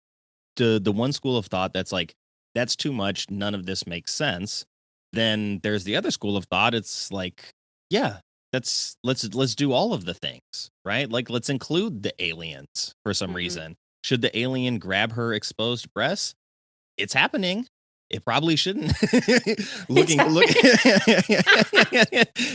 the one school of thought that's like that's too much. None of this makes sense. Then there's the other school of thought. It's like, yeah, let's do all of the things, right? Like let's include the aliens for some reason. Should the alien grab her exposed breasts? It's happening. It probably shouldn't.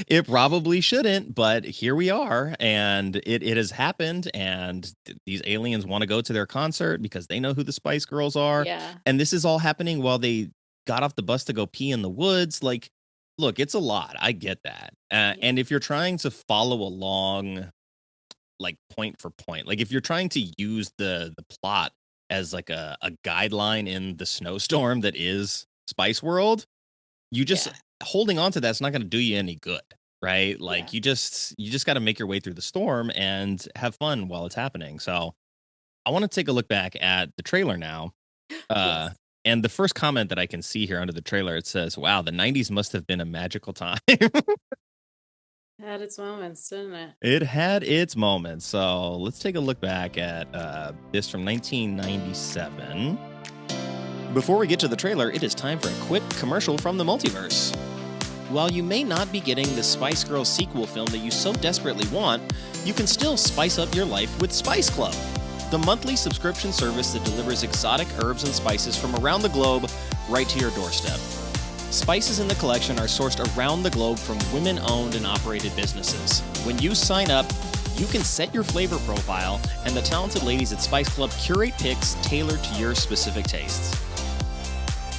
It probably shouldn't, but here we are, and it has happened, and these aliens want to go to their concert because they know who the Spice Girls are. Yeah. And this is all happening while they got off the bus to go pee in the woods. Like, look, it's a lot. I get that. And if you're trying to follow along, like point for point, like if you're trying to use the plot as like a guideline in the snowstorm that is Spice World, you just holding on to that's not going to do you any good, right? Like you just got to make your way through the storm and have fun while it's happening. So I want to take a look back at the trailer now Uh, Yes. and the first comment that I can see here under the trailer, it says, "Wow, the '90s must have been a magical time." Had its moments, didn't it? It had its moments. So let's take a look back at this from 1997. Before we get to the trailer, it is time for a quick commercial from the multiverse. While you may not be getting the Spice Girls sequel film that you so desperately want, you can still spice up your life with Spice Club, the monthly subscription service that delivers exotic herbs and spices from around the globe right to your doorstep. Spices in the collection are sourced around the globe from women-owned and operated businesses. When you sign up, you can set your flavor profile, and the talented ladies at Spice Club curate picks tailored to your specific tastes.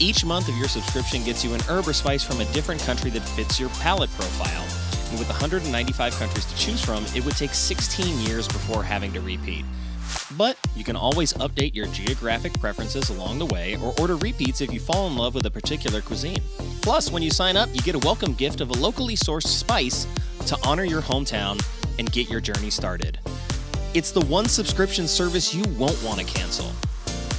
Each month of your subscription gets you an herb or spice from a different country that fits your palate profile. And with 195 countries to choose from, it would take 16 years before having to repeat. But you can always update your geographic preferences along the way or order repeats if you fall in love with a particular cuisine. Plus, when you sign up, you get a welcome gift of a locally sourced spice to honor your hometown and get your journey started. It's the one subscription service you won't want to cancel.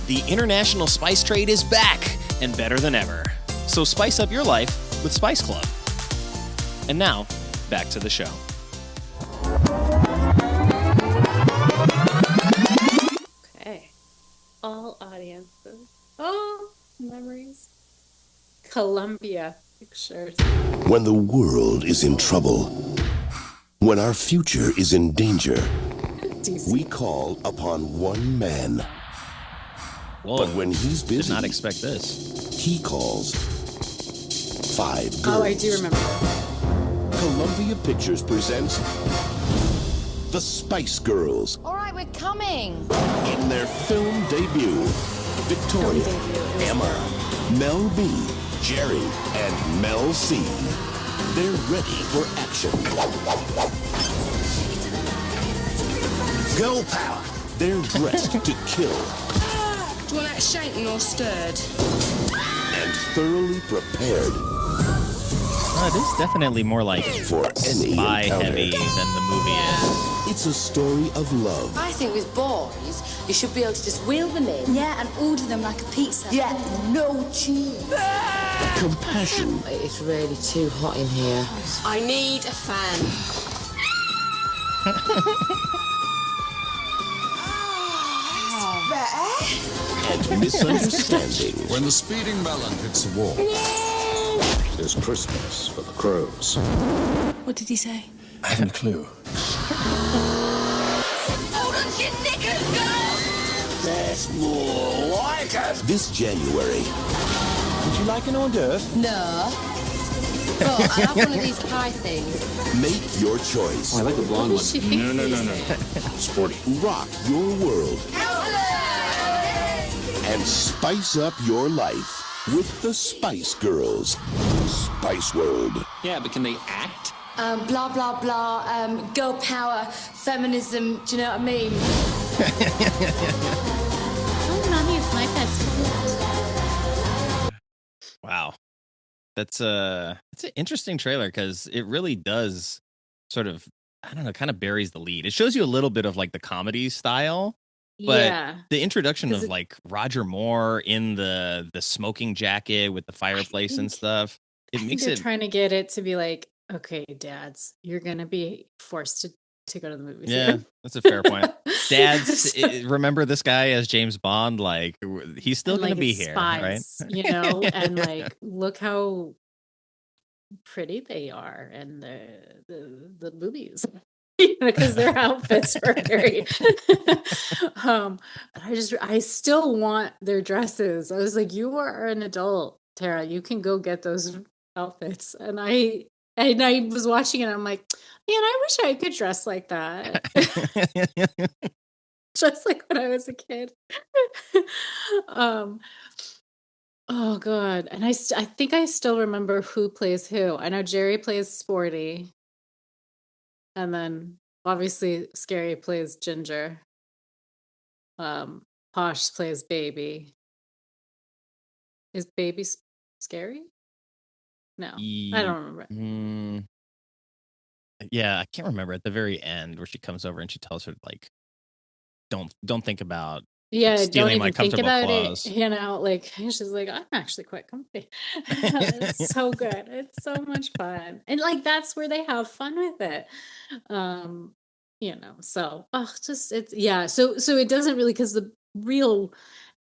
The international spice trade is back and better than ever. So spice up your life with Spice Club. And now, back to the show. Okay. All audiences. Oh, memories. Columbia Pictures. When the world is in trouble, when our future is in danger, DC. we call upon one man. Whoa, But when he's busy, did not expect this. he calls 5 girls. Oh, I do remember that. Columbia Pictures presents The Spice Girls All right, we're coming. in their film debut. Victoria, Emma, Mel B, Jerry, and Mel C. They're ready for action. Girl power. They're dressed to kill Do you want that shaken or stirred? and thoroughly prepared It is definitely more like for any spy encounter. heavy than the movie is. It's a story of love, I think with boys, you should be able to just wheel them in. Yeah, and order them like a pizza. Yeah, no cheese. compassion, It's really too hot in here. I need a fan. and misunderstanding. When the speeding melon hits the wall, there's Christmas for the crows. What did he say? I haven't a clue. This January, Would you like an hors d'oeuvre? No. But I have one of these pie things. make your choice. I like the blonde one. She thinks No. Sporty. Rock your world. And spice up your life with the Spice Girls. Spice World. Yeah, but can they act? Blah, blah, blah. Girl power, feminism. Do you know what I mean? Oh, Mommy is my best friend. Wow. It's an interesting trailer because it really does sort of, I don't know, kind of buries the lead. It shows you a little bit of like the comedy style, but Yeah. the introduction 'Cause of like Roger Moore in the smoking jacket with the fireplace and think- stuff, it I think makes they're it. trying to get it to be like, okay, dads, you're gonna be forced to go to the movies. Yeah, that's a fair point. Dads, So- remember this guy as James Bond? Like, he's still and, going like, to be it's here, spies, right? you know, and like, look how pretty they are in the movies. Because their outfits are very but I still want their dresses. I was like, you are an adult, Tara, you can go get those outfits. And I was watching it and I'm like, man, I wish I could dress like that. Just like when I was a kid. Oh god. And I think I still remember who plays who. I know Jerry plays Sporty. And then obviously Scary plays Ginger. Posh plays Baby. Is Baby Scary? No. I don't remember. Yeah, I can't remember at the very end where she comes over and she tells her like, don't think about Yeah, don't stealing my even think comfortable about it, clothes. you know, like she's like, I'm actually quite comfy. It's so good. It's so much fun. And like that's where they have fun with it. Um, you know, so just it's yeah, so it doesn't really because the real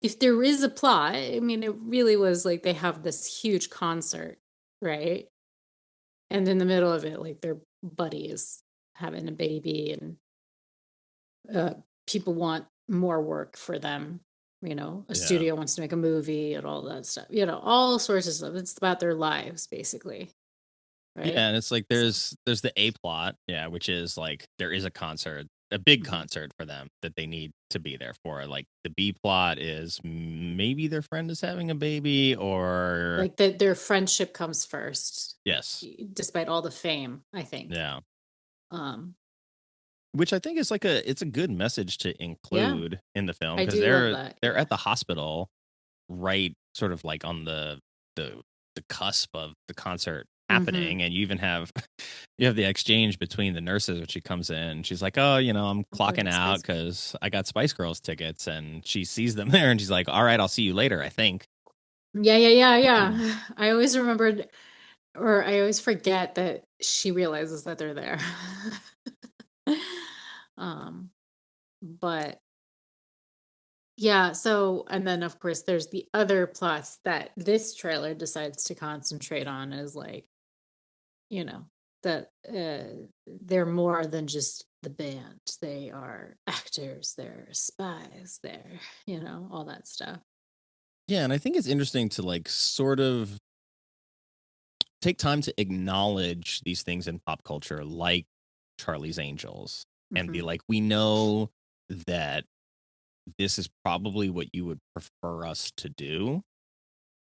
if there is a plot, I mean it really was like they have this huge concert, right? And in the middle of it, like their buddy is having a baby and uh, people want more work for them. You know, a Yeah. studio wants to make a movie and all that stuff. You know, all sorts of stuff. It's about their lives, basically, Yeah, right? and it's like So, there's the A plot, yeah, which is like there is a concert, a big mhm. concert for them that they need to be there for. Like the B plot is maybe their friend is having a baby or Like that, their friendship comes first, yes. despite all the fame. I think. Yeah. Um, Which I think is like it's a good message to yeah, include in the film I because do love that. they're Yeah. at the hospital right sort of like on the cusp of the concert Mm-hmm. happening and you even have you have the exchange between the nurses when she comes in. She's like, "Oh, I'm We're clocking the out Spice. because I got Spice Girls tickets," and she sees them there and she's like, "All right, I'll see you later." I think. Yeah, yeah, yeah, yeah. I always remembered, or I always forget that she realizes that they're there. um, but yeah, so and then of course there's the other plus that this trailer decides to concentrate on is like, you know, that they're more than just the band. They are actors, they're spies, they're, all that stuff. Yeah, and I think it's interesting to like sort of take time to acknowledge these things in pop culture, like Charlie's Angels, and be Hmm. like, we know that this is probably what you would prefer us to do.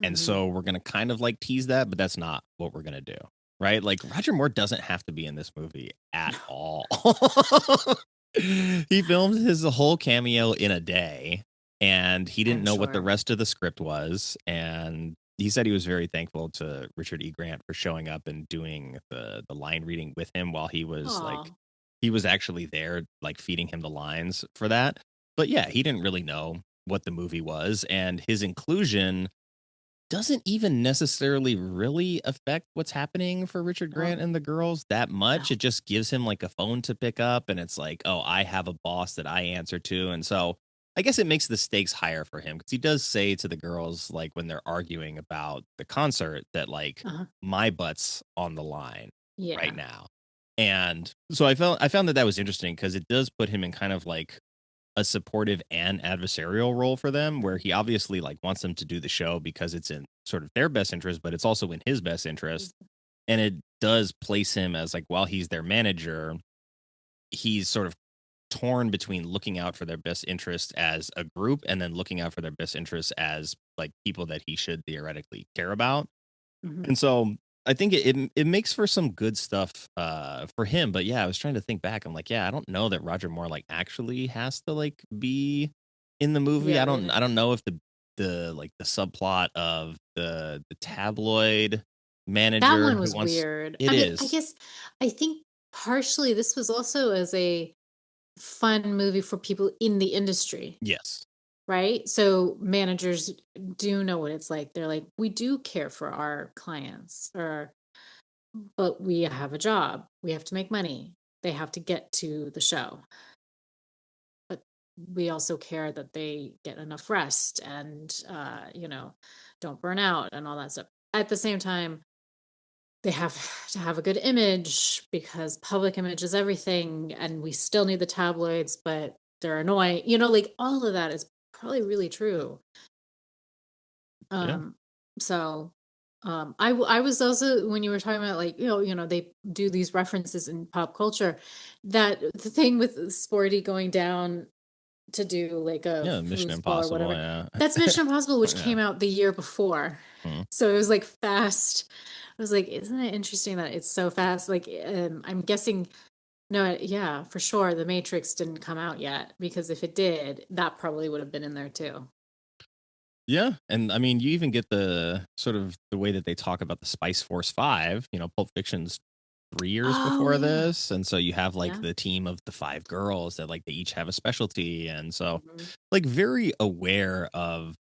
And Hmm. so we're going to kind of like tease that, but that's not what we're going to do. Right. Like Roger Moore doesn't have to be in this movie at all. He filmed his whole cameo in a day and he didn't I'm know what the sure. rest of the script was. And he said he was very thankful to Richard E. Grant for showing up and doing the line reading with him while Oh, he was actually there, like feeding him the lines for that. But yeah, he didn't really know what the movie was. And his inclusion doesn't even necessarily really affect what's happening for Richard no, Grant and the girls that much. no. It just gives him like a phone to pick up and it's like, "Oh, I have a boss that I answer to." And so I guess it makes the stakes higher for him because he does say to the girls like when they're arguing about the concert that like Uh-huh. my butt's on the line right Yeah. now. And so I found that was interesting because it does put him in kind of like a supportive and adversarial role for them where he obviously like wants them to do the show because it's in sort of their best interest but it's also in his best interest and it does place him as like while he's their manager he's sort of torn between looking out for their best interest as a group and then looking out for their best interests as like people that he should theoretically care about Hmm. and so I think it makes for some good stuff for him. But yeah, I was trying to think back. I'm like, yeah, I don't know that Roger Moore like actually has to like be in the movie. Yeah, I right. don't know if the like the subplot of the tabloid That manager one who was wants weird. it I mean, I is. guess I think partially this was also as a fun movie for people in the industry, Yes. right? So managers do know what it's like. They're like, we do care for our clients, but we have a job. We have to make money. They have to get to the show. But we also care that they get enough rest and don't burn out and all that stuff. At the same time, they have to have a good image because public image is everything and we still need the tabloids, but they're annoying. Like all of that is probably really true. Yeah. Um, so I was also when you were talking about like, they do these references in pop culture, that the thing with Sporty going down to do like a Yeah. Mission foosball or Impossible. whatever. Yeah. That's Mission Impossible, which Yeah. came out the year before. Mhm. So it was like fast. I was like, isn't it interesting that it's so fast? Like, I'm guessing, no, yeah, for sure. The Matrix didn't come out yet because if it did, that probably would have been in there too. Yeah, and I mean, you even get the sort of the way that they talk about the Spice Force 5, Pulp Fiction's 3 years Oh, before yeah. this, and so you have, like, Yeah. the team of the 5 girls that, like, they each have a specialty, and so, Mhm. like, very aware of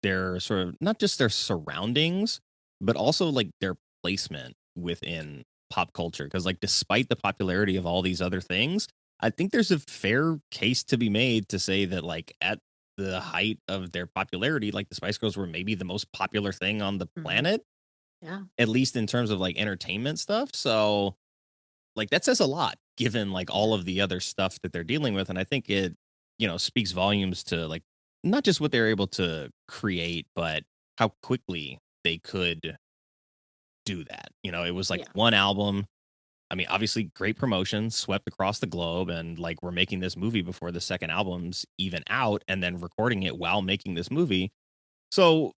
their sort of not just their surroundings, but also, like, their placement within pop culture. Because like, despite the popularity of all these other things, I think there's a fair case to be made to say that, like, at the height of their popularity, like, the Spice Girls were maybe the most popular thing on the Mhm. planet, Yeah. at least in terms of, like, entertainment stuff, so, like, that says a lot given, like, all Yeah. of the other stuff that they're dealing with, and I think it, speaks volumes to, like, not just what they're able to create, but how quickly they could do that. It was, like, Yeah. one album. I mean, obviously, great promotion, swept across the globe, and, like, we're making this movie before the second album's even out, and then recording it while making this movie. So,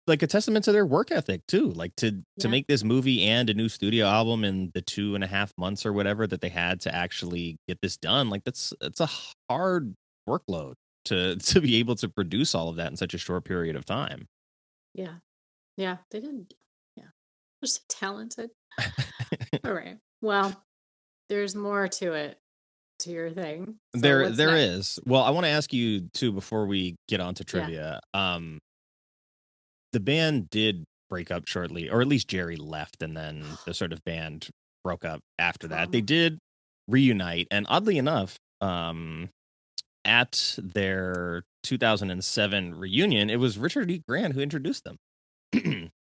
like, a testament to their work ethic too, like, to Yeah. make this movie and a new studio album in the 2.5 months or whatever that they had to actually get this done, like, that's a hard workload to to be able to produce all of that in such a short period of time. Yeah. Yeah. They did. Yeah. They're so talented. All right. Well, there's more to it, to your thing. So There what's there next? is. Well, I wanna ask you too before we get on to Yeah. trivia. The band did break up shortly, or at least Jerry left, and then the sort of band broke up after that. They Drama. did reunite, and oddly enough, at their 2007 reunion, it was Richard E. Grant who introduced them.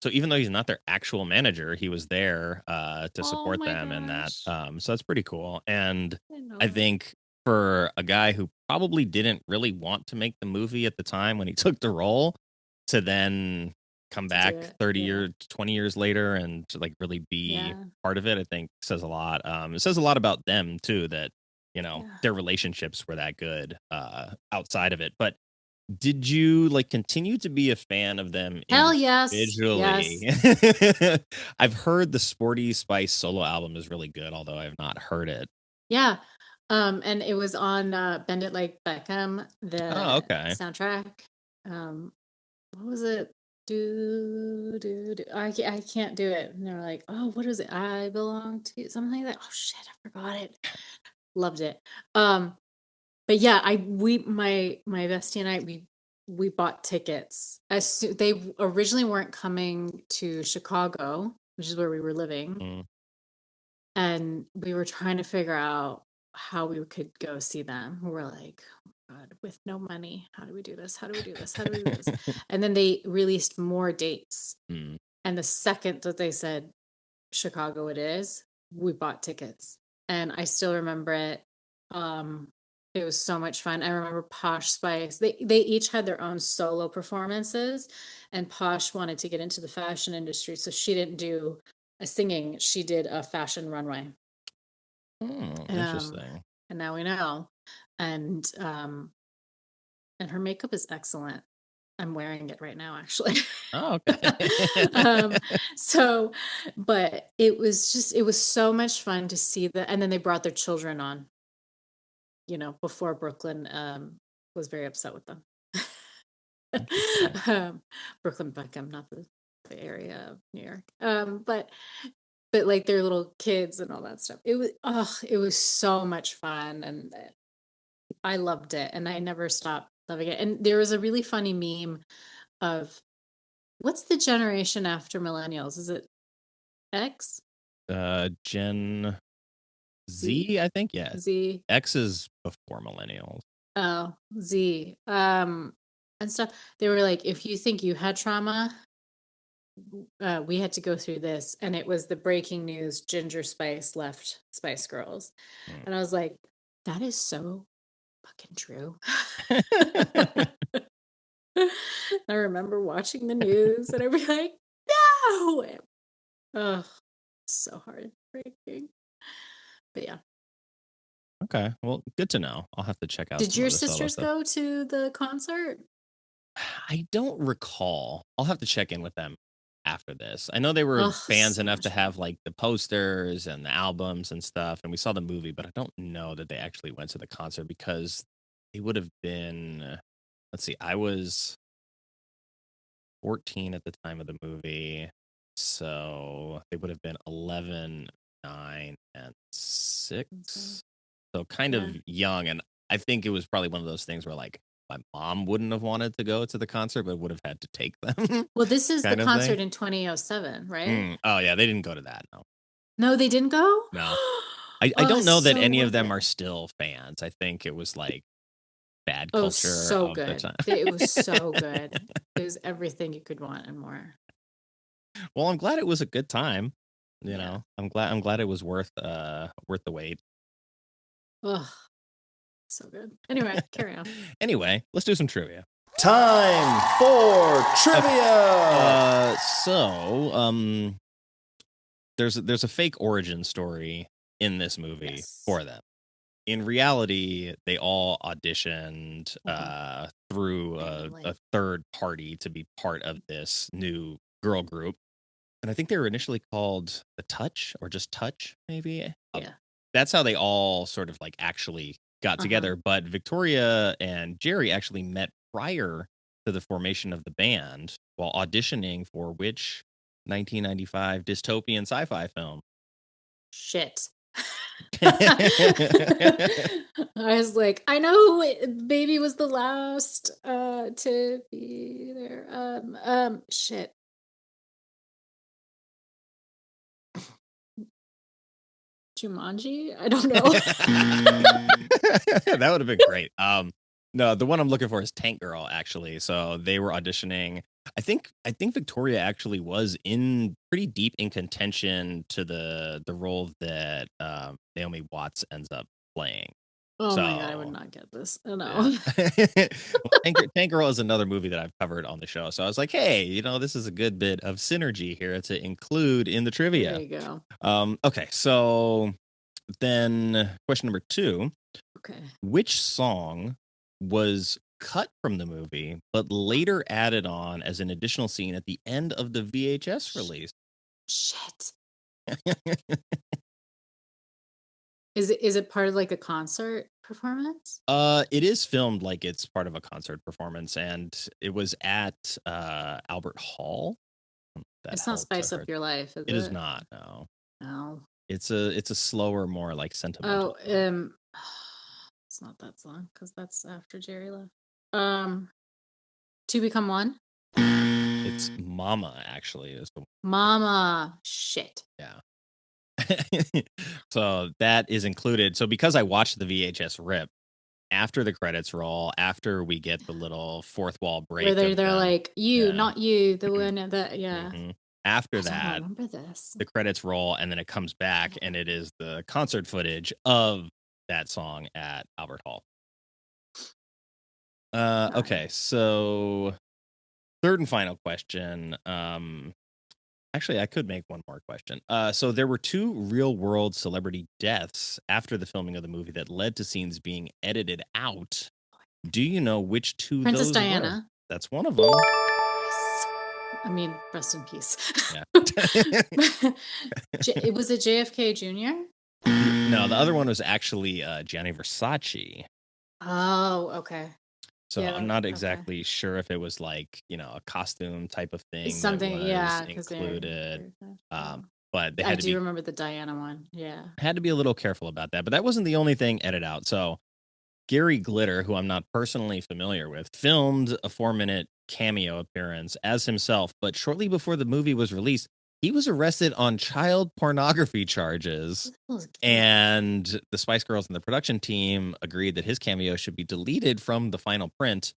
So even though he's not their actual manager, he was there to Oh support my them in that. gosh. So that's pretty cool. And I didn't know I that. think for a guy who probably didn't really want to make the movie at the time when he took the role, to then come To do back it. 30 Yeah. years, 20 years later and to like really be Yeah. part of it, I think says a lot. It says a lot about them too, that, Yeah. their relationships were that good outside of it. But did you, like, continue to be a fan of them Hell yes. Yes. individually? I've heard the Sporty Spice solo album is really good, although I have not heard it. Yeah. And it was on Bend It Like Beckham, Oh, the okay. soundtrack. What was it? Do. I can't do it. And they're like, oh, what is it? I belong to you. Something like that. Oh shit, I forgot it. Loved it. Um, but yeah, my bestie and I we bought tickets. They originally weren't coming to Chicago, which is where we were living, Mm. and we were trying to figure out how we could go see them. We were like, oh God, with no money, how do we do this? How do we do this? How do we do this? And then they released more dates. Mm. And the second that they said Chicago it is, we bought tickets. And I still remember it. Um, it was so much fun. I remember Posh Spice. They each had their own solo performances, and Posh wanted to get into the fashion industry, so she didn't do a singing. She did a fashion runway. Um, Interesting. and now we know. And and her makeup is excellent. I'm wearing it right now, actually. Oh, okay. um, so, but it was so much fun to see that. And then they brought their children on, before Brooklyn was very upset with them. Interesting. Brooklyn Beckham, not the area of New York. But like their little kids and all that stuff. It was so much fun, and I loved it, and I never stopped loving it. And there was a really funny meme of what's the generation after millennials? Is it X? Gen Z? Z, I think, yeah. Z? X is before millennials. Oh, Z. And stuff. They were like, if you think you had trauma, we had to go through this, and it was the breaking news: Ginger Spice left Spice Girls, Mm. and I was like, that is so fucking true. I remember watching the news, and I'd be like, no. Oh, so heartbreaking. But yeah. Okay, well, good to know. I'll have to check out Did some your of the solo sisters stuff. go to the concert? I don't recall. I'll have to check in with them after this. I know they were Oh, fans so enough much to fun. have like the posters and the albums and stuff, and we saw the movie, but I don't know that they actually went to the concert because they would have been. Let's see, I was 14 at the time of the movie, so they would have been 11. 9 and 6. So kind Yeah. of young. And I think it was probably one of those things where like my mom wouldn't have wanted to go to the concert, but would have had to take them. Well, this is the kind of concert thing. in 2007, right? Oh, yeah. They didn't go to that. No. No, they didn't go? No. I Oh, don't know that so any of worth them it. are still fans. I think it was like bad Oh, culture so of the good. time. It was so good. It was everything you could want and more. Well, I'm glad it was a good time. You Yeah. know, I'm glad it was worth the wait. Ugh, so good. Anyway, carry on. Anyway, let's do some trivia. Time for trivia. So there's a fake origin story in this movie Yes. for them. In reality, they all auditioned through a third party to be part of this new girl group. And I think they were initially called The Touch or just Touch, maybe. Yeah. That's how they all sort of like actually got together. But Victoria and Jerry actually met prior to the formation of the band while auditioning for which 1995 dystopian sci-fi film? Shit. I was like, I know Baby was the last to be there. Shit. Jumanji? I don't know. That would have been great. No, the one I'm looking for is Tank Girl, actually. So they were auditioning. I think Victoria actually was in pretty deep in contention to the role that Naomi Watts ends up playing. Oh So, my god, I would not get this. Oh no. Yeah. Well, Tank Girl is another movie that I've covered on the show. So I was like, hey, this is a good bit of synergy here to include in the trivia. There you go. Okay, so then question number 2. Okay. Which song was cut from the movie but later added on as an additional scene at the end of the VHS release? Shit. Is it part of like a concert performance? It is filmed like it's part of a concert performance, and it was at Albert Hall. It's not Spice Up Your Life, is it? It is not. No. No. It's a slower, more like sentimental. Oh, it's not that song because that's after Jerry left. To Become One. It's Mama, actually. Is the Mama. Shit. Yeah. So that is included. So because I watched the VHS rip after the credits roll, after we get the little fourth wall break, Where they're like, you, Yeah. not you, the one that, yeah. After I don't that, remember this. the credits roll, and then it comes back, and it is the concert footage of that song at Albert Hall. Okay, so third and final question. Actually, I could make one more question. So there were 2 real-world celebrity deaths after the filming of the movie that led to scenes being edited out. Do you know which 2 Princess those Diana. were? That's one of them. I mean, rest in peace. Yeah. Was it JFK Jr.? No, the other one was actually Gianni Versace. Oh, okay. So Yeah, I'm not okay. exactly sure if it was like, a costume type of thing It's something, that was yeah, because they're included. very But they I had to do be remember the Diana one. Yeah. had to be a little careful about that. But that wasn't the only thing edited out. So Gary Glitter, who I'm not personally familiar with, filmed a 4-minute cameo appearance as himself. But shortly before the movie was released, he was arrested on child pornography charges. And the Spice Girls and the production team agreed that his cameo should be deleted from the final print.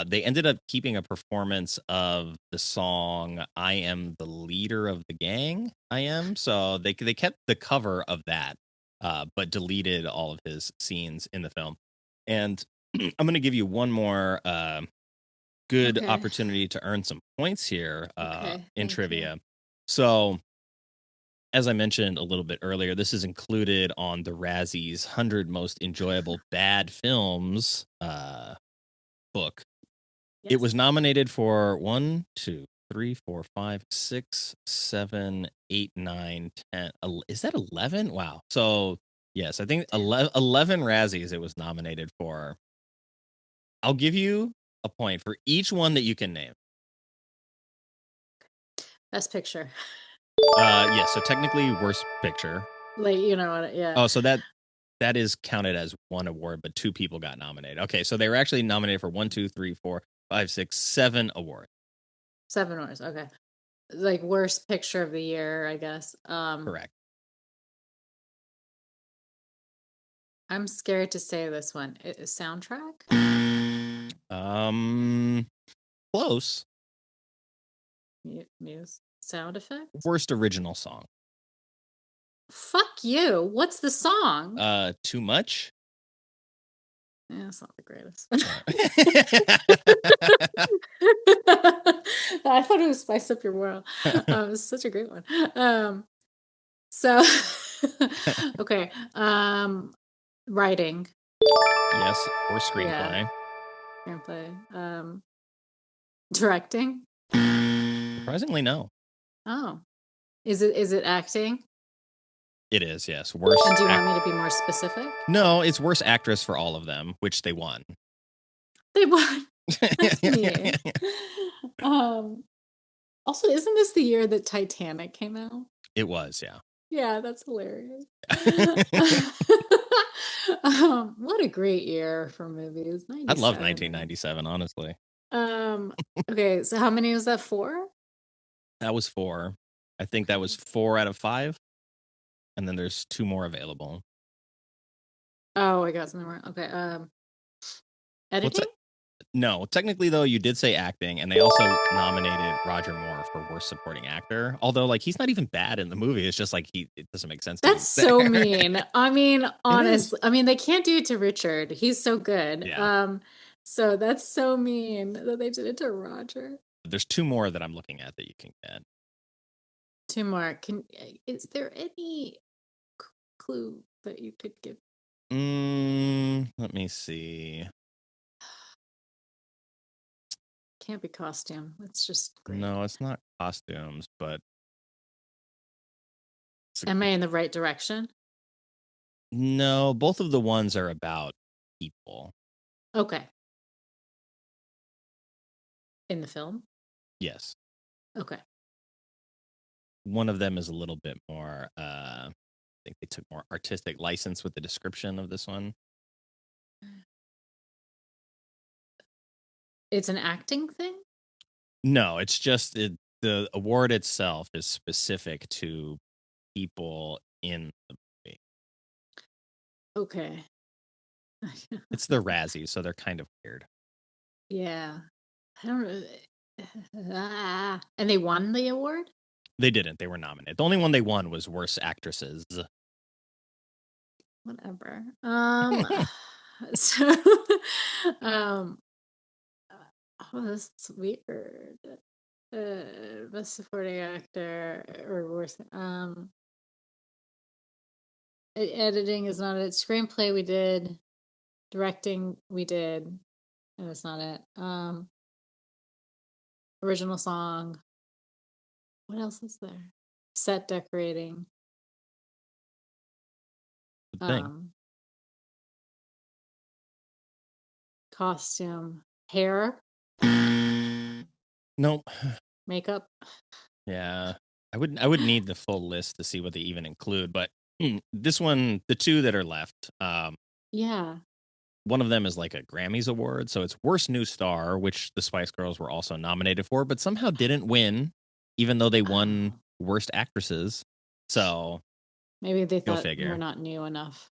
They ended up keeping a performance of the song "I Am the Leader of the Gang." I am. So they kept the cover of that, but deleted all of his scenes in the film. And I'm going to give you one more good opportunity to earn some points here in trivia. You. So, as I mentioned a little bit earlier, this is included on the Razzies 100 Most Enjoyable Bad Films book. Yes. It was nominated for 1, 2, 3, 4, 5, 6, 7, 8, 9, 10. Is that 11? Wow. So, yes, I think 11 Razzies it was nominated for. I'll give you a point for each one that you can name. Best Picture. Yeah, so technically worst picture. Like, you know what? Yeah. Oh, so that is counted as one award, but 2 people got nominated. Okay, so they were actually nominated for 1, 2, 3, 4, 5, 6, 7 awards. 7 awards. Okay. Like worst picture of the year, I guess. Correct. I'm scared to say this one. Soundtrack? Close. Muse. Sound effect? Worst original song. Fuck you. What's the song? Too Much? Yeah, it's not the greatest. Uh, I thought it was Spice Up Your World. It was such a great one. So okay. Writing. Yes, or Yeah. screenplay. Screenplay. Directing. Surprisingly, no. Oh. Is it acting? It is, yes. Worst. And do you want me to be more specific? No, it's worst actress for all of them, which they won. They won. That's mean. Also, isn't this the year that Titanic came out? It was, yeah. Yeah, that's hilarious. What a great year for movies. I love 97. 1997, honestly. Okay, so how many was that? 4? That was 4. I think that was 4 out of 5. And then there's 2 more available. Oh, I got something wrong. Okay. Editing? No, technically though, you did say acting, and they also nominated Roger Moore for worst supporting actor. Although, like, he's not even bad in the movie. It's just like it doesn't make sense. That's so mean. I mean, honestly, I mean, they can't do it to Richard. He's so good. Yeah. So that's so mean that they did it to Roger. There's 2 more that I'm looking at that you can get. 2 more. Is there any clue that you could give? Let me see. Can't be costume. It's just great. No, it's not costumes, but Am I in the right direction? no, both of the ones are about people. Okay. In the film? Yes. Okay. One of them is a little bit more I think they took more artistic license with the description of this one. It's an acting thing? No, it's just the award itself is specific to people in the movie. Okay. It's the Razzies, so they're kind of weird. Yeah. I don't know. And they won the award? They didn't. They were nominated. The only one they won was worst actresses. Whatever. So oh, this is weird. Best supporting actor or worst. Editing is not it. Screenplay we did. Directing we did. And it's not it. Original song. What else is there? Set decorating. Good thing. Costume. Hair. Nope. Makeup. Yeah. I would need the full list to see what they even include, but this one, the 2 that are left, Yeah. one of them is like a Grammys award, so it's worst new star, which the Spice Girls were also nominated for, but somehow didn't win, even though they won worst actresses. So maybe they thought figure. we're not new enough.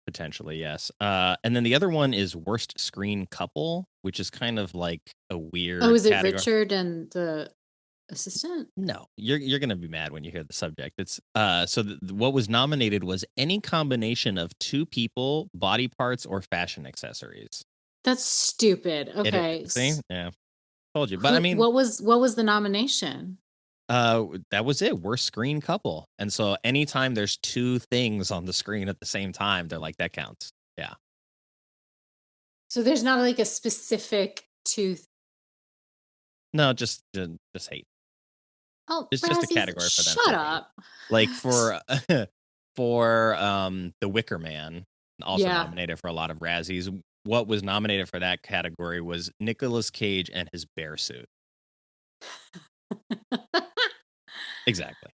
Potentially, yes. And then the other one is worst screen couple, which is kind of like a weird. Oh, is it category. Richard and the assistant? No, you're gonna be mad when you hear the subject. It's so what was nominated was any combination of 2 people, body parts, or fashion accessories. That's stupid. Okay, See, yeah, told you. But I mean, what was the nomination? That was it. Worst screen couple. And so anytime there's 2 things on the screen at the same time, they're like, that counts. Yeah. So there's not like a specific 2. No, just hate. Oh, it's just a category for them. Shut up. Like for The Wicker Man, also nominated for a lot of Razzies. What was nominated for that category was Nicolas Cage and his bear suit. Exactly.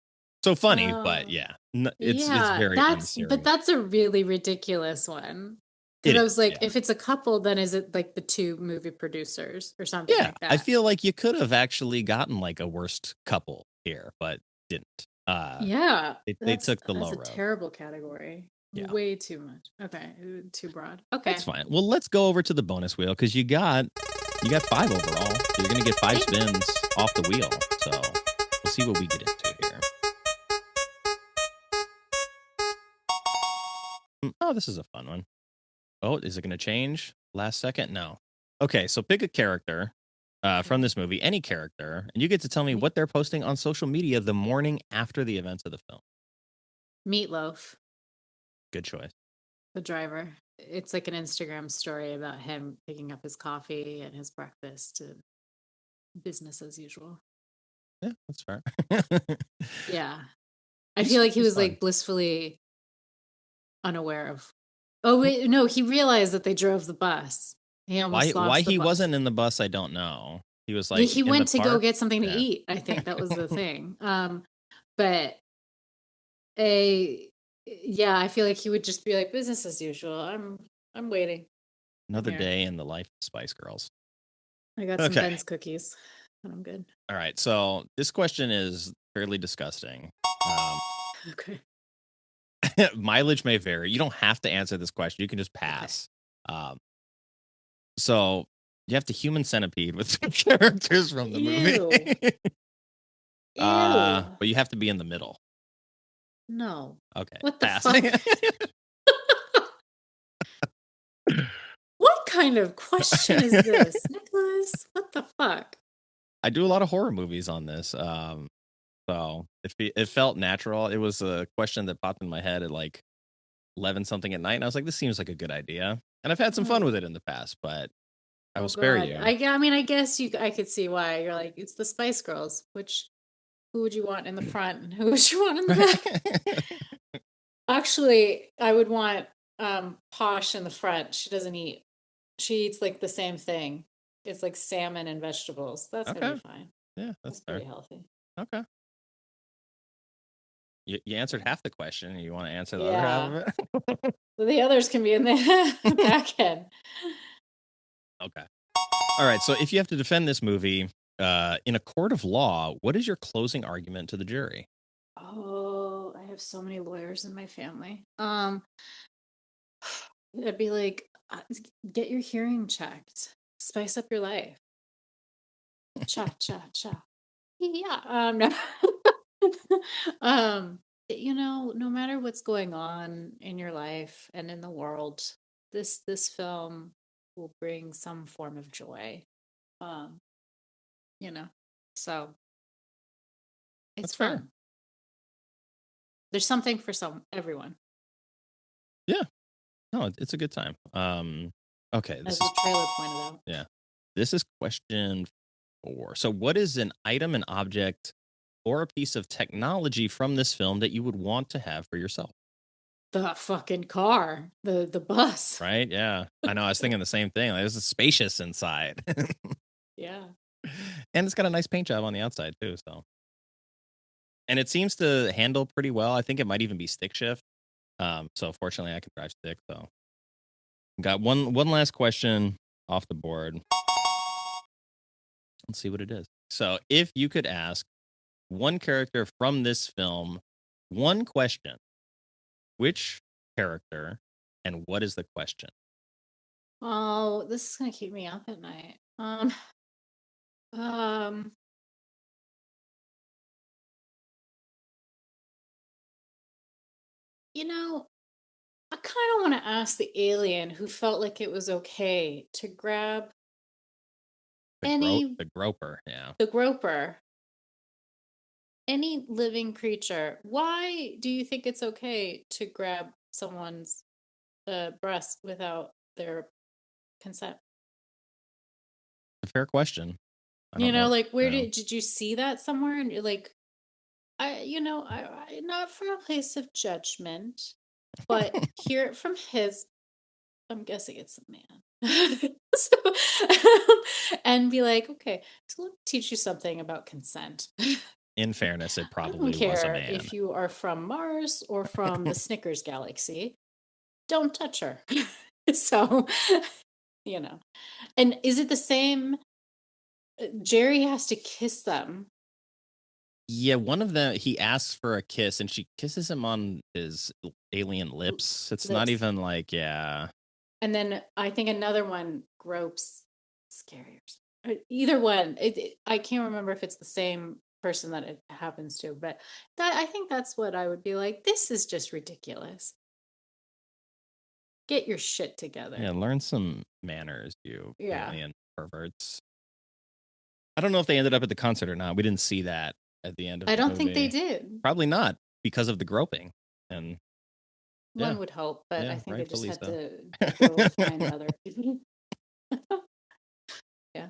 So funny, but yeah, it's very unserious. that's a really ridiculous one. It Because I is, was like, yeah. if it's a couple, then is it like the two movie producers or something Yeah, like that? I feel like you could have actually gotten like a worst couple here, but didn't. Yeah, They took the low that's a road. terrible category. Yeah. Way too much. Okay, too broad. Okay, That's fine. Well, let's go over to the bonus wheel because you got 5 overall. So you're gonna get 5 spins off the wheel. So we'll see what we get into here. Oh, this is a fun one. Oh, is it gonna change last second? No. Okay, so pick a character from this movie, any character, and you get to tell me what they're posting on social media the morning after the events of the film. Meatloaf, Good choice. the driver. It's like an Instagram story about him picking up his coffee and his breakfast and business as usual. Yeah, that's fair. Yeah. I feel like he was like blissfully unaware of. Oh, wait, no, he realized that they drove the bus. He almost lost Why the he bus. wasn't in the bus, I don't know. He was Yeah, like he in went the to go park? get something to Yeah. eat. I think that was the thing. But yeah, I feel like he would just be like business as usual. I'm waiting. Another here. day in the life of Spice Girls. I got some Okay. Ben's cookies, and I'm good. All right, so this question is fairly disgusting. Okay. Mileage may vary. You don't have to answer this question. You can just pass. So you have to human centipede with some characters from the movie. Ew. But you have to be in the middle. No. Okay. What the pass. fuck? What kind of question is this, Nicholas? What the fuck? I do a lot of horror movies on this. So it felt natural. It was a question that popped in my head at like 11 something at night, and I was like, this seems like a good idea. And I've had some fun with it in the past, but I will spare you. I mean, I guess I could see why you're like, it's the Spice Girls. Who would you want in the front and who would you want in the back? Actually, I would want Posh in the front. She doesn't eat. She eats like the same thing. It's like salmon and vegetables. That's gonna be fine. Yeah, that's pretty healthy. Okay. You answered half the question. You want to answer the other half of it? The others can be in the back end. Okay. All right. So if you have to defend this movie in a court of law, what is your closing argument to the jury? Oh, I have so many lawyers in my family. It'd be like, get your hearing checked. Spice up your life. Cha cha cha. Yeah. No. No matter what's going on in your life and in the world, this film will bring some form of joy. So it's fun. Fair. There's something for everyone. Yeah. No, it's a good time. Okay. As the trailer pointed out. Yeah. This is question 4. So what is an item, an object, or a piece of technology from this film that you would want to have for yourself? The fucking car, the bus. Right? Yeah. I know. I was thinking the same thing. Like, this is spacious inside. Yeah. And it's got a nice paint job on the outside too. So, and it seems to handle pretty well. I think it might even be stick shift. So fortunately, I can drive stick. So, got one last question off the board. Let's see what it is. So, if you could ask one character from this film one question, which character and what is the question? Oh, this is gonna keep me up at night. I kind of want to ask the alien who felt like it was okay to grab The groper, yeah. The groper. Any living creature. Why do you think it's okay to grab someone's breast without their consent? A fair question. Like where did you see that somewhere? And you're like, I not from a place of judgment, but hear it from I'm guessing it's a man. And be like, okay, so let me teach you something about consent. in fairness, it I probably don't was a care man. if you are from Mars or from the Snickers galaxy. Don't touch her. So, you know. And is it the same? Jerry has to kiss them. Yeah, one of them, he asks for a kiss and she kisses him on his alien lips. It's not Lips. even like, yeah. And then I think another one gropes Scary. Either one. I can't remember if it's the same person that it happens to, but I think that's what I would be like. This is just ridiculous. Get your shit together. Yeah, learn some manners, you Yeah. alien perverts. I don't know if they ended up at the concert or not. We didn't see that at the end of I the don't movie. think they did. Probably not because of the groping. And One would hope, but Yeah, I think they just rightfully had so. to go find other people. Yeah.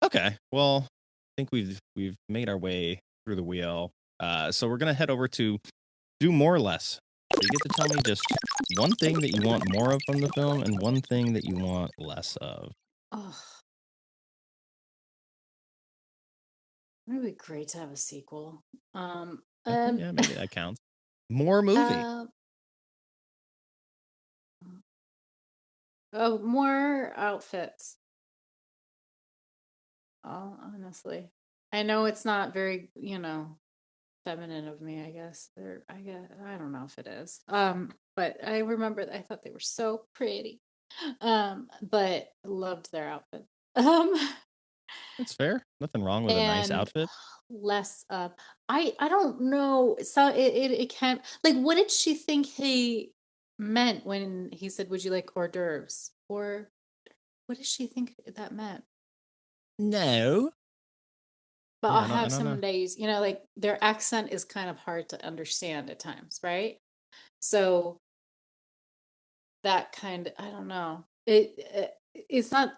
Okay. Well, I think we've made our way through the wheel. So we're gonna head over to do more or less. So you get to tell me just one thing that you want more of from the film and one thing that you want less of. Oh, it would be great to have a sequel. Yeah, maybe that counts. More movie. Oh, more outfits. Oh, honestly, I know it's not very, feminine of me, I guess. I don't know if it is. But I remember I thought they were so pretty. But loved their outfit. Um, That's fair. Nothing wrong with a nice and outfit. less I don't know. So it can't, like, what did she think he meant when he said, "Would you like hors d'oeuvres?" Or what does she think that meant? No. But Yeah, I'll I have don't know. some days, like their accent is kind of hard to understand at times, right? So that I don't know. It's not.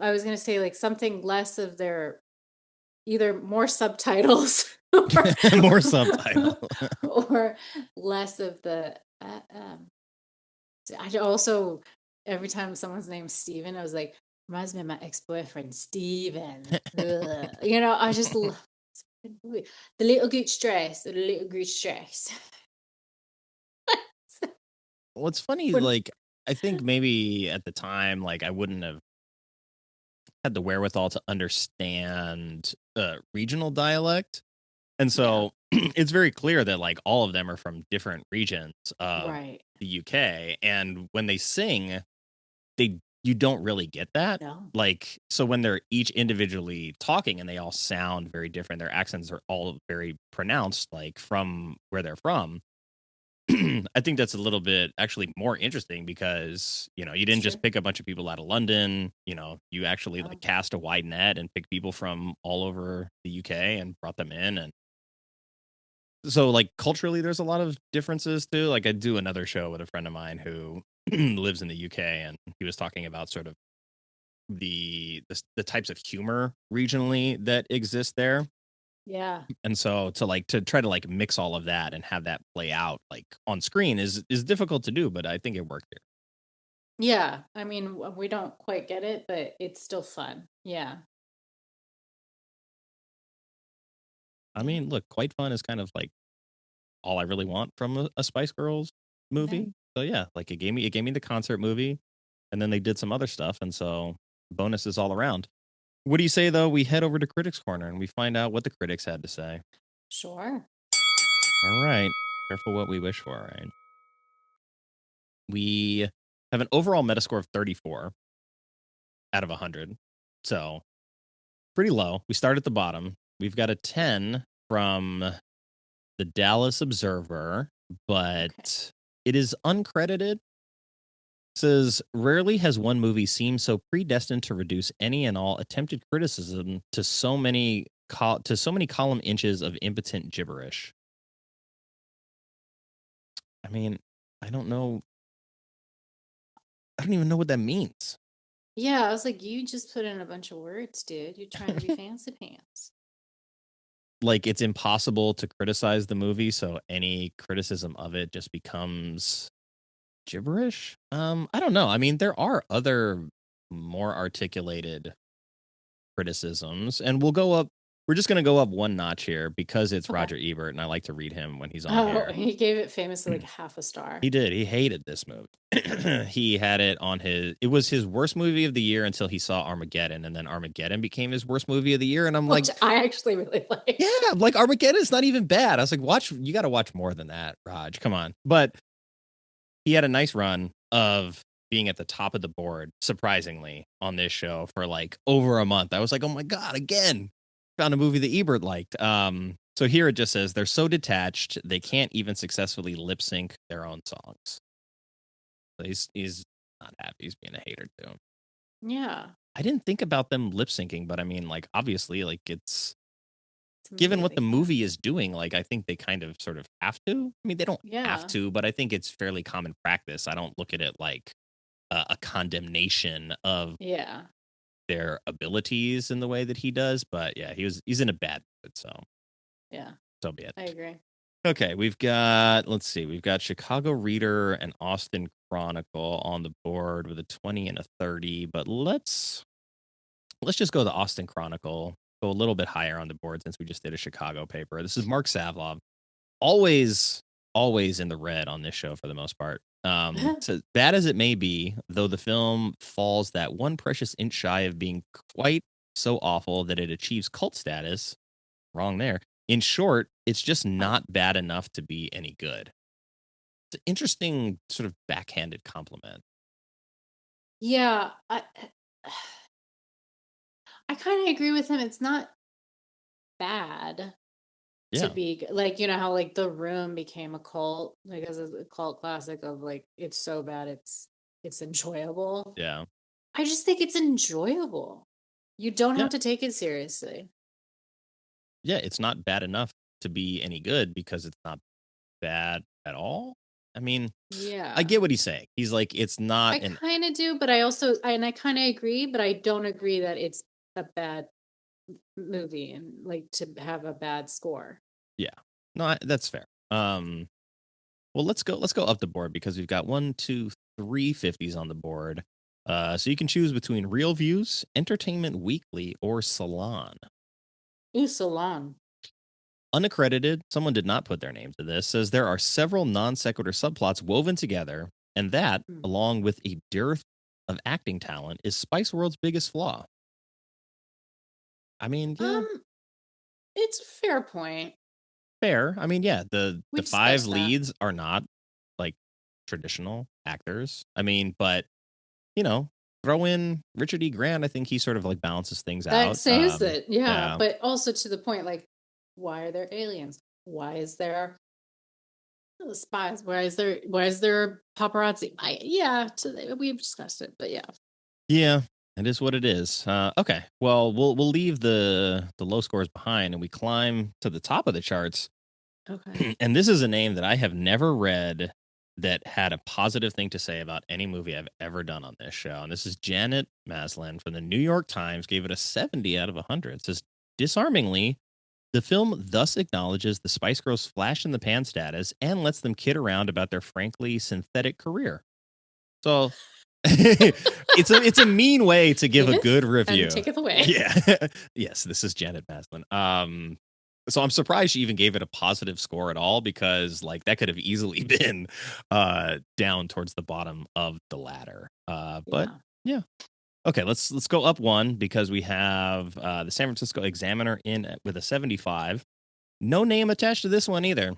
I was gonna say like something less of their, either more subtitles More subtitle. or less of the. I also, every time someone's name's Steven, I was like, reminds me of my ex-boyfriend Steven. Ugh. I just love the little gooch dress, the little gooch dress. Well, it's funny, When- like, I think maybe at the time, like, I wouldn't have had the wherewithal to understand regional dialect. And so it's very clear that, like, all of them are from different regions of right. the UK. And when they sing, you don't really get that. No. Like, so when they're each individually talking and they all sound very different, their accents are all very pronounced, like, from where they're from. I think that's a little bit actually more interesting because, you didn't just pick a bunch of people out of London, you actually like cast a wide net and picked people from all over the UK and brought them in. And so, like, culturally, there's a lot of differences too. Like, I do another show with a friend of mine who lives in the UK, and he was talking about sort of the types of humor regionally that exist there. Yeah. And so to try to like mix all of that and have that play out like on screen is difficult to do, but I think it worked here. Yeah. I mean, we don't quite get it, but it's still fun. Yeah. I mean, look, quite fun is kind of like all I really want from a Spice Girls movie. Yeah. So yeah, like it gave me the concert movie, and then they did some other stuff, and so bonuses all around. What do you say though? We head over to Critics Corner and we find out what the critics had to say. Sure. All right, careful what we wish for. Right, we have an overall Metascore of 34 out of 100, so pretty low. We start at the bottom. We've got a 10 from the Dallas Observer, but it is uncredited. Says rarely has one movie seemed so predestined to reduce any and all attempted criticism to so many column inches of impotent gibberish. I mean, I don't know. I don't even know what that means. Yeah, I was like, you just put in a bunch of words, dude. You're trying to be fancy pants. Like, it's impossible to criticize the movie, so any criticism of it just becomes gibberish. I don't know. I mean, there are other more articulated criticisms, and we're we're just gonna go up one notch here because it's Roger Ebert, and I like to read him when he's on here. He gave it famously like half a star. He did. He hated this movie. He had it on his. It was his worst movie of the year until he saw Armageddon, and then Armageddon became his worst movie of the year. And I'm like, I actually really like. Yeah, like Armageddon's not even bad. I was like, you got to watch more than that, Raj. Come on. But he had a nice run of being at the top of the board, surprisingly, on this show for like over a month. I was like, oh my God, again, found a movie that Ebert liked. So here it just says they're so detached they can't even successfully lip sync their own songs. So he's not happy. He's being a hater too. Yeah. I didn't think about them lip syncing, but I mean, like, obviously, like it's given what the movie is doing, like I think they kind of sort of have to. I mean, they don't have to, but I think it's fairly common practice. I don't look at it like a condemnation of their abilities in the way that he does. But yeah, he's in a bad mood, so so be it. I agree. Okay, we've got Chicago Reader and Austin Chronicle on the board with a 20 and a 30, but let's just go the Austin Chronicle. Go a little bit higher on the board since we just did a Chicago paper. This is Mark Savlov, always in the red on this show for the most part. So bad as it may be, though the film falls that one precious inch shy of being quite so awful that it achieves cult status. Wrong there. In short, it's just not bad enough to be any good. It's an interesting sort of backhanded compliment. Yeah, I kind of agree with him. It's not bad to be like, you know how like The Room became a cult, like as a cult classic of like it's so bad it's enjoyable. Yeah. I just think it's enjoyable. You don't have to take it seriously. Yeah, it's not bad enough to be any good because it's not bad at all. I mean, I get what he's saying. He's like, it's not. I kind of do, but I kind of agree, but I don't agree that it's a bad movie and like to have a bad score. Yeah, no, that's fair. Well, let's go up the board because we've got 1, 2, 3 50s on the board. So you can choose between Real Views, Entertainment Weekly, or Salon. Ooh, Salon. Unaccredited, someone did not put their name to this, says there are several non sequitur subplots woven together, and that, along with a dearth of acting talent, is Spice World's biggest flaw. I mean, it's a fair point. Fair. I mean, yeah, the 5 leads are not like traditional actors. I mean, but you know, throw in Richard E. Grant. I think he sort of like balances things out. That saves it, yeah. But also to the point, like, why are there aliens? Why is there spies? Why is there paparazzi? We've discussed it, but yeah, it is what it is. Okay, well, we'll leave the low scores behind and we climb to the top of the charts. Okay. And this is a name that I have never read that had a positive thing to say about any movie I've ever done on this show. And this is Janet Maslin from the New York Times, gave it a 70 out of 100. It says, disarmingly, the film thus acknowledges the Spice Girls' flash in the pan status and lets them kid around about their frankly synthetic career. So it's a mean way to give a good review. And take it away. Yeah. Yes, this is Janet Maslin. So I'm surprised she even gave it a positive score at all because like that could have easily been down towards the bottom of the ladder. But yeah. Okay, let's go up one because we have the San Francisco Examiner in with a 75. No name attached to this one either. It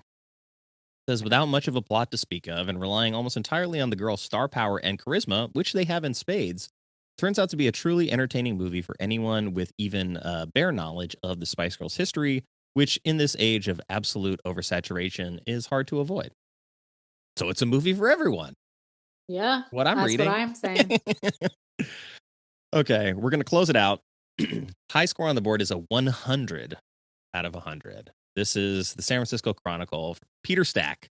says without much of a plot to speak of and relying almost entirely on the girl's star power and charisma, which they have in spades, turns out to be a truly entertaining movie for anyone with even bare knowledge of the Spice Girls' history, which in this age of absolute oversaturation is hard to avoid. So it's a movie for everyone. Yeah, what I'm reading. That's what I'm saying. Okay, we're going to close it out. High score on the board is a 100 out of 100. This is the San Francisco Chronicle. Peter Stack.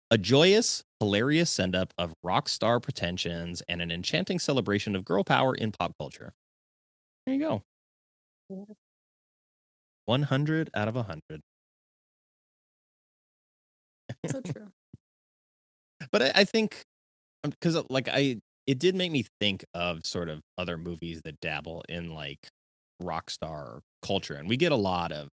A joyous, hilarious send-up of rock star pretensions and an enchanting celebration of girl power in pop culture. There you go. 100 out of 100. So true. But I think, because like it did make me think of sort of other movies that dabble in like rock star culture. And we get a lot of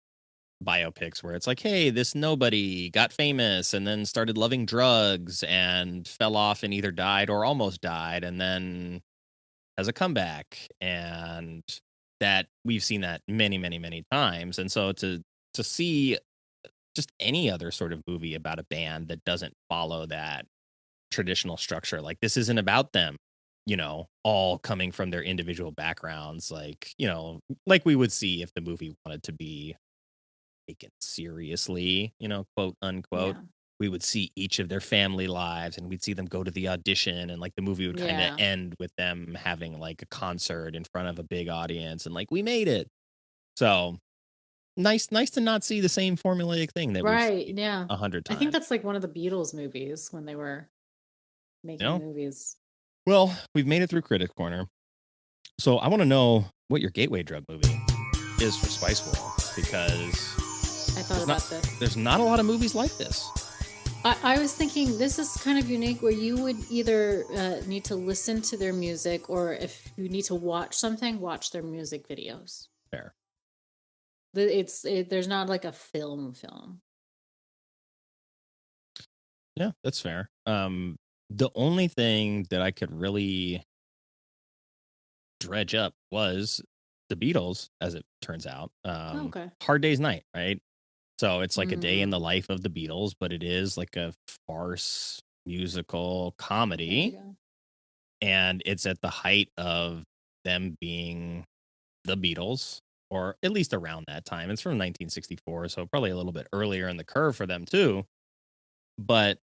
biopics where it's like, hey, this nobody got famous and then started loving drugs and fell off and either died or almost died and then has a comeback. And that we've seen that many, many, many times. And so to see just any other sort of movie about a band that doesn't follow that traditional structure, like this isn't about them, all coming from their individual backgrounds, like, like we would see if the movie wanted to be taken seriously, quote unquote. Yeah. We would see each of their family lives and we'd see them go to the audition, and like the movie would kind of end with them having like a concert in front of a big audience and like we made it. So nice to not see the same formulaic thing that we've Right. seen Yeah. 100 I times. think that's like one of the Beatles movies when they were making movies. Well, we've made it through Critic Corner. So I want to know what your gateway drug movie is for Spice World, because I thought about this. There's not a lot of movies like this. I was thinking this is kind of unique, where you would either need to listen to their music, or if you need to watch something, watch their music videos. Fair. There's not like a film. Yeah, that's fair. The only thing that I could really dredge up was the Beatles, as it turns out. Okay. Hard Day's Night, right? So it's like a day in the life of the Beatles, but it is like a farce musical comedy. And it's at the height of them being the Beatles, or at least around that time. It's from 1964, so probably a little bit earlier in the curve for them too. But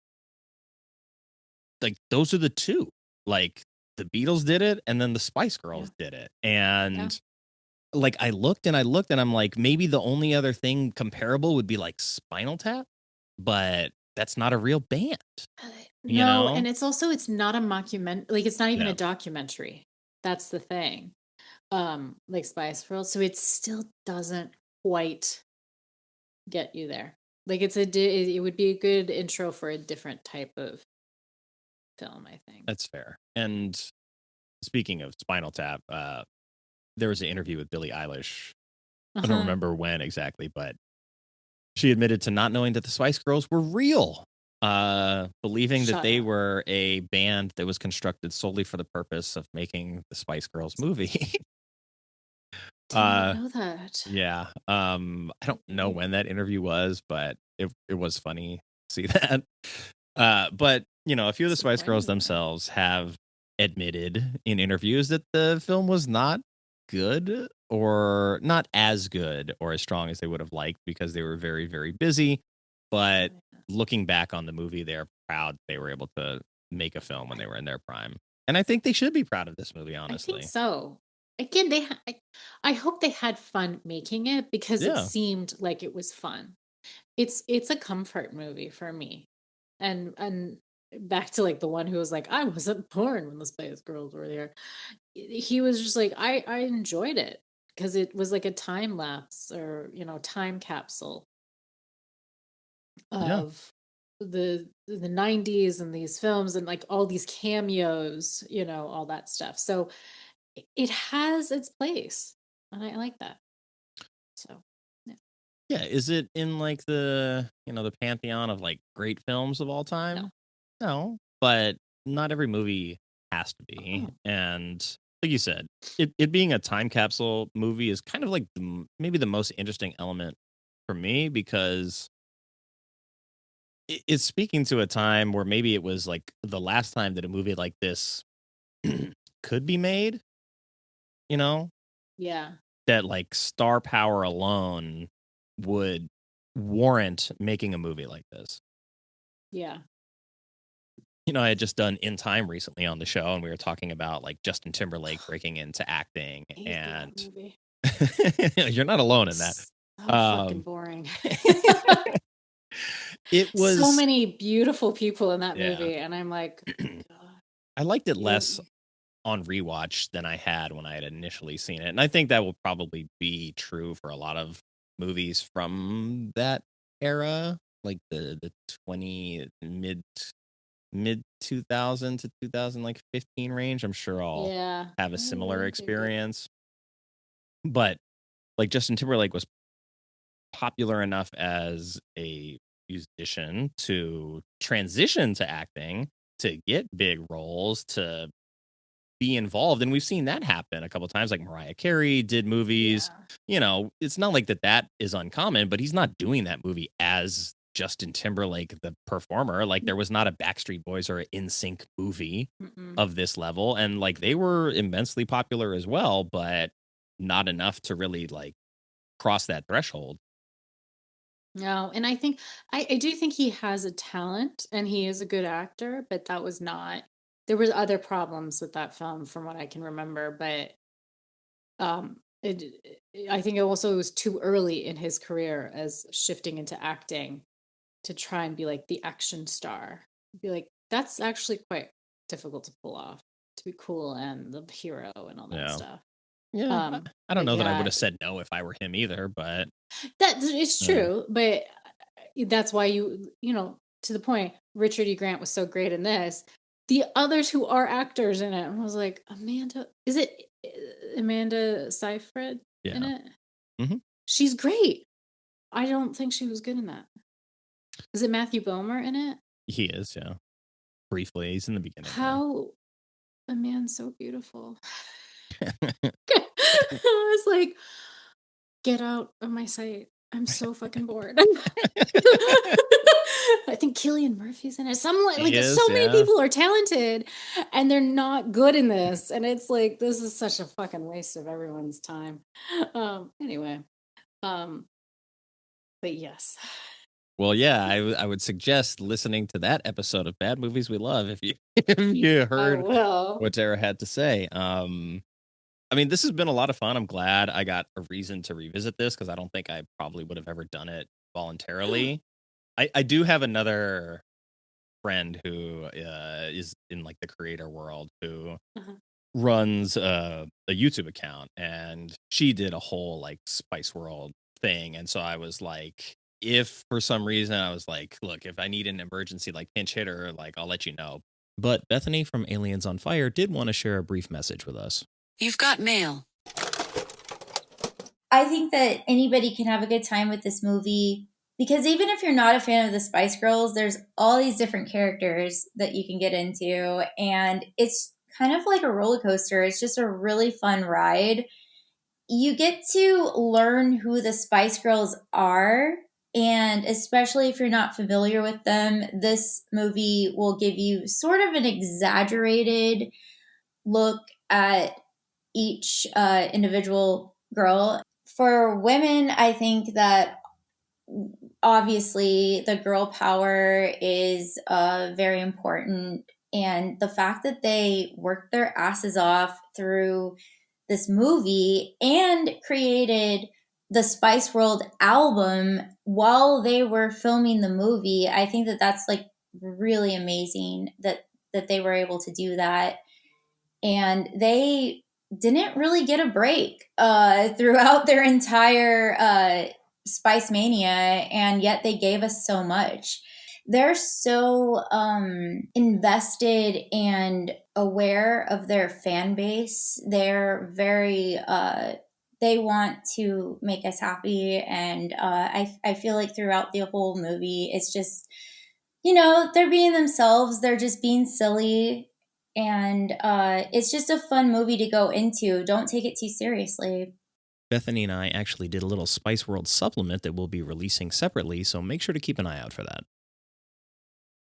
like those are the two. Like the Beatles did it, and then the Spice Girls did it. And like I looked and I'm like, maybe the only other thing comparable would be like Spinal Tap, but that's not a real band. No, and it's not a mockument, like it's not even a documentary. That's the thing. Like Spice World, so it still doesn't quite get you there. Like it would be a good intro for a different type of film, I think. That's fair. And speaking of Spinal Tap, there was an interview with Billie Eilish. I don't remember when exactly, but she admitted to not knowing that the Spice Girls were real, believing that they were a band that was constructed solely for the purpose of making the Spice Girls movie. Didn't know that. Yeah. I don't know when that interview was, but it was funny to see that. But a few of the Spice Girls themselves have admitted in interviews that the film was not good, or not as good or as strong as they would have liked, because they were very, very busy. But looking back on the movie, they're proud they were able to make a film when they were in their prime. And I think they should be proud of this movie, honestly. I think so. Again, I hope they had fun making it, because it seemed like it was fun. It's a comfort movie for me. And back to like the one who was like, I wasn't born when the Spice Girls were there. He was just like, I enjoyed it because it was like a time lapse, or time capsule of the 90s and these films and like all these cameos, all that stuff. So it has its place, and I like that. So yeah, is it in like the the pantheon of like great films of all time? No, but not every movie has to be. And like you said, it being a time capsule movie is kind of like maybe the most interesting element for me, because it's speaking to a time where maybe it was like the last time that a movie like this could be made. Yeah. That like star power alone would warrant making a movie like this. Yeah. I had just done In Time recently on the show, and we were talking about like Justin Timberlake breaking into acting, and you're not alone in that. So fucking boring. It was so many beautiful people in that movie, and I'm like, God. I liked it less on rewatch than I had when I had initially seen it, and I think that will probably be true for a lot of movies from that era, like the 20 mid 2000 to 2015 range. I'm sure I'll have a similar experience. But like Justin Timberlake was popular enough as a musician to transition to acting, to get big roles, to be involved, and we've seen that happen a couple of times. Like Mariah Carey did movies. It's not like that is uncommon, but he's not doing that movie as Justin Timberlake, the performer. Like there was not a Backstreet Boys or an NSYNC movie of this level, and like they were immensely popular as well, but not enough to really like cross that threshold. No, and I think I do think he has a talent and he is a good actor, but that was not there was other problems with that film from what I can remember, but I think it also was too early in his career as shifting into acting to try and be like the action star. Be like that's actually quite difficult to pull off, to be cool and the hero and all that stuff. Yeah, I don't know that I would yeah, have said no if I were him either, but that is true, but that's why to the point, Richard E. Grant was so great in this. The others who are actors in it, I was like, is it Amanda Seyfried in it? Mm-hmm. She's great. I don't think she was good in that. Is it Matthew Bomer in it? He is, yeah. Briefly, he's in the beginning. How a man so beautiful. I was like, get out of my sight. I'm so fucking bored. I think Cillian Murphy's in it. Many people are talented and they're not good in this. And it's like, this is such a fucking waste of everyone's time. Anyway. But yes. Well, yeah, I would suggest listening to that episode of Bad Movies We Love if you heard what Tara had to say. I mean, this has been a lot of fun. I'm glad I got a reason to revisit this because I don't think I probably would have ever done it voluntarily. I do have another friend who is in like the creator world who runs a YouTube account, and she did a whole like Spice World thing. And so I was like, if for some reason I was like, look, if I need an emergency like pinch hitter, like I'll let you know. But Bethany from Aliens on Fire did want to share a brief message with us. You've got mail. I think that anybody can have a good time with this movie because even if you're not a fan of the Spice Girls, there's all these different characters that you can get into, and it's kind of like a roller coaster. It's just a really fun ride. You get to learn who the Spice Girls are, and especially if you're not familiar with them, this movie will give you sort of an exaggerated look at each individual girl. For women, I think that obviously the girl power is very important. And the fact that they worked their asses off through this movie and created the Spice World album while they were filming the movie, I think that that's like really amazing that they were able to do that. And they didn't really get a break throughout their entire Spice Mania, and yet they gave us so much. They're so invested and aware of their fan base. They're very, they want to make us happy. And I feel like throughout the whole movie, it's just, they're being themselves. They're just being silly. And it's just a fun movie to go into. Don't take it too seriously. Bethany and I actually did a little Spice World supplement that we'll be releasing separately, so make sure to keep an eye out for that.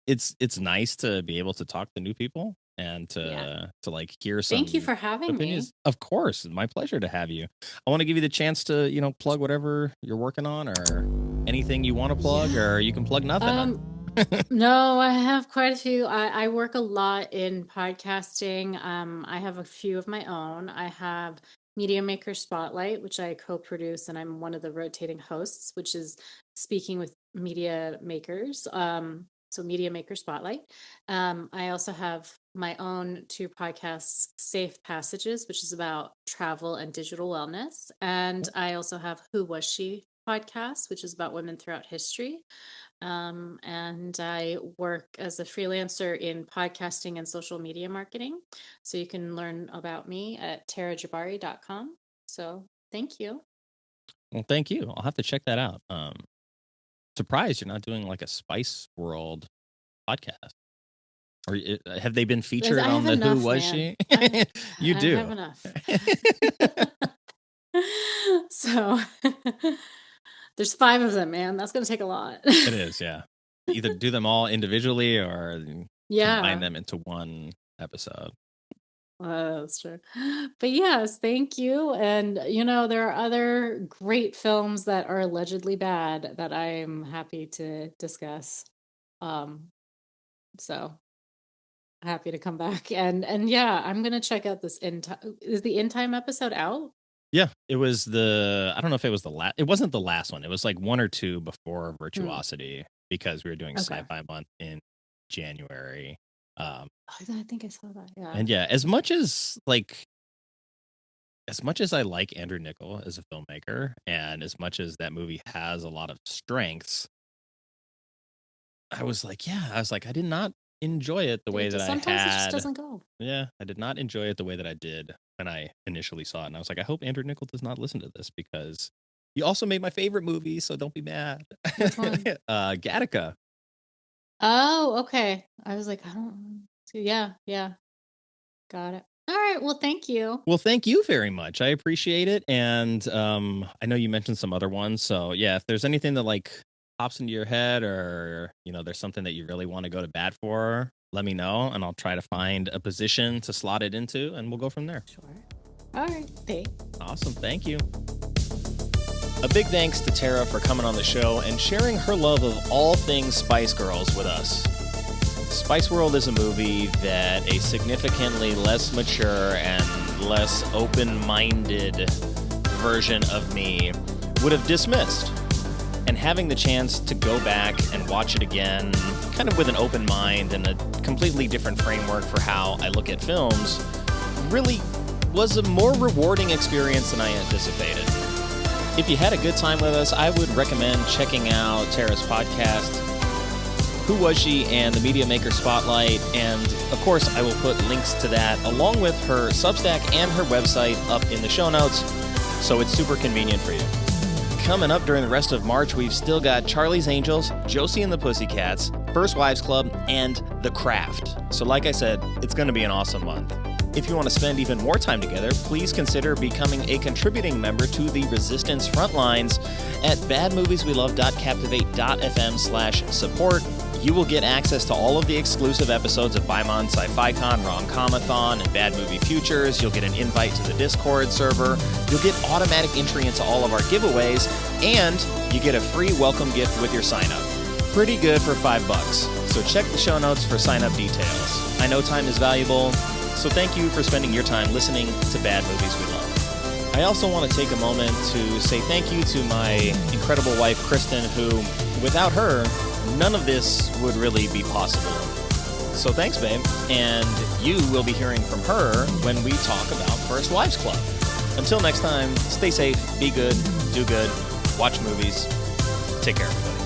It's nice to be able to talk to new people and to like hear some. Thank you for having me. Of course, my pleasure to have you. I want to give you the chance to plug whatever you're working on or anything you want to plug, or you can plug nothing. No, I have quite a few. I work a lot in podcasting. I have a few of my own. I have Media Maker Spotlight, which I co-produce, and I'm one of the rotating hosts, which is speaking with media makers. So Media Maker Spotlight. I also have my own 2 podcasts, Safe Passages, which is about travel and digital wellness. And I also have Who Was She podcast, which is about women throughout history. And I work as a freelancer in podcasting and social media marketing. So you can learn about me at tarajabbari.com. So thank you. Well, thank you. I'll have to check that out. Surprised you're not doing like a Spice World podcast. Or have they been featured on the enough, Who Was man. She? You do. I have enough. So there's 5 of them, man. That's going to take a lot. It is, yeah. Either do them all individually or combine them into one episode. That's true. But yes, thank you. And, there are other great films that are allegedly bad that I'm happy to discuss. So happy to come back. And yeah, I'm going to check out this is the In Time episode out? Yeah, it was I don't know if it was the last, it wasn't the last one. It was like 1 or 2 before Virtuosity because we were doing Sci-Fi Month in January. I think I saw that. Yeah. And yeah, as much as I like Andrew Niccol as a filmmaker, and as much as that movie has a lot of strengths, I was like, I did not enjoy it the way that I had. Sometimes it just doesn't go. Yeah, I did not enjoy it the way that I did when I initially saw it. And I was like, I hope Andrew Niccol does not listen to this because he also made my favorite movie, so don't be mad. Which one? Gattaca. Oh, okay. I was like, I don't. Yeah. Got it. All right. Well, thank you. Well, thank you very much. I appreciate it. And I know you mentioned some other ones. So yeah, if there's anything that like pops into your head or, there's something that you really want to go to bat for, let me know and I'll try to find a position to slot it into and we'll go from there. Sure. All right. Thanks. Awesome. Thank you. A big thanks to Tara for coming on the show and sharing her love of all things Spice Girls with us. Spice World is a movie that a significantly less mature and less open-minded version of me would have dismissed. And having the chance to go back and watch it again, kind of with an open mind and a completely different framework for how I look at films, really was a more rewarding experience than I anticipated. If you had a good time with us, I would recommend checking out Tara's podcast, Who Was She, and the Media Maker Spotlight. And of course, I will put links to that along with her Substack and her website up in the show notes, so it's super convenient for you. Coming up during the rest of March, we've still got Charlie's Angels, Josie and the Pussycats, First Wives Club, and The Craft. So like I said, it's going to be an awesome month. If you want to spend even more time together, please consider becoming a contributing member to the Resistance Frontlines at badmovieswelove.captivate.fm/support. You will get access to all of the exclusive episodes of Bimon Sci-Fi-Con, Rom-Comathon, and Bad Movie Futures. You'll get an invite to the Discord server. You'll get automatic entry into all of our giveaways, and you get a free welcome gift with your sign-up. Pretty good for $5. So check the show notes for sign-up details. I know time is valuable, so thank you for spending your time listening to Bad Movies We Love. I also want to take a moment to say thank you to my incredible wife, Kristen, who, without her, none of this would really be possible. So thanks, babe. And you will be hearing from her when we talk about First Wives Club. Until next time, stay safe, be good, do good, watch movies. Take care, everybody.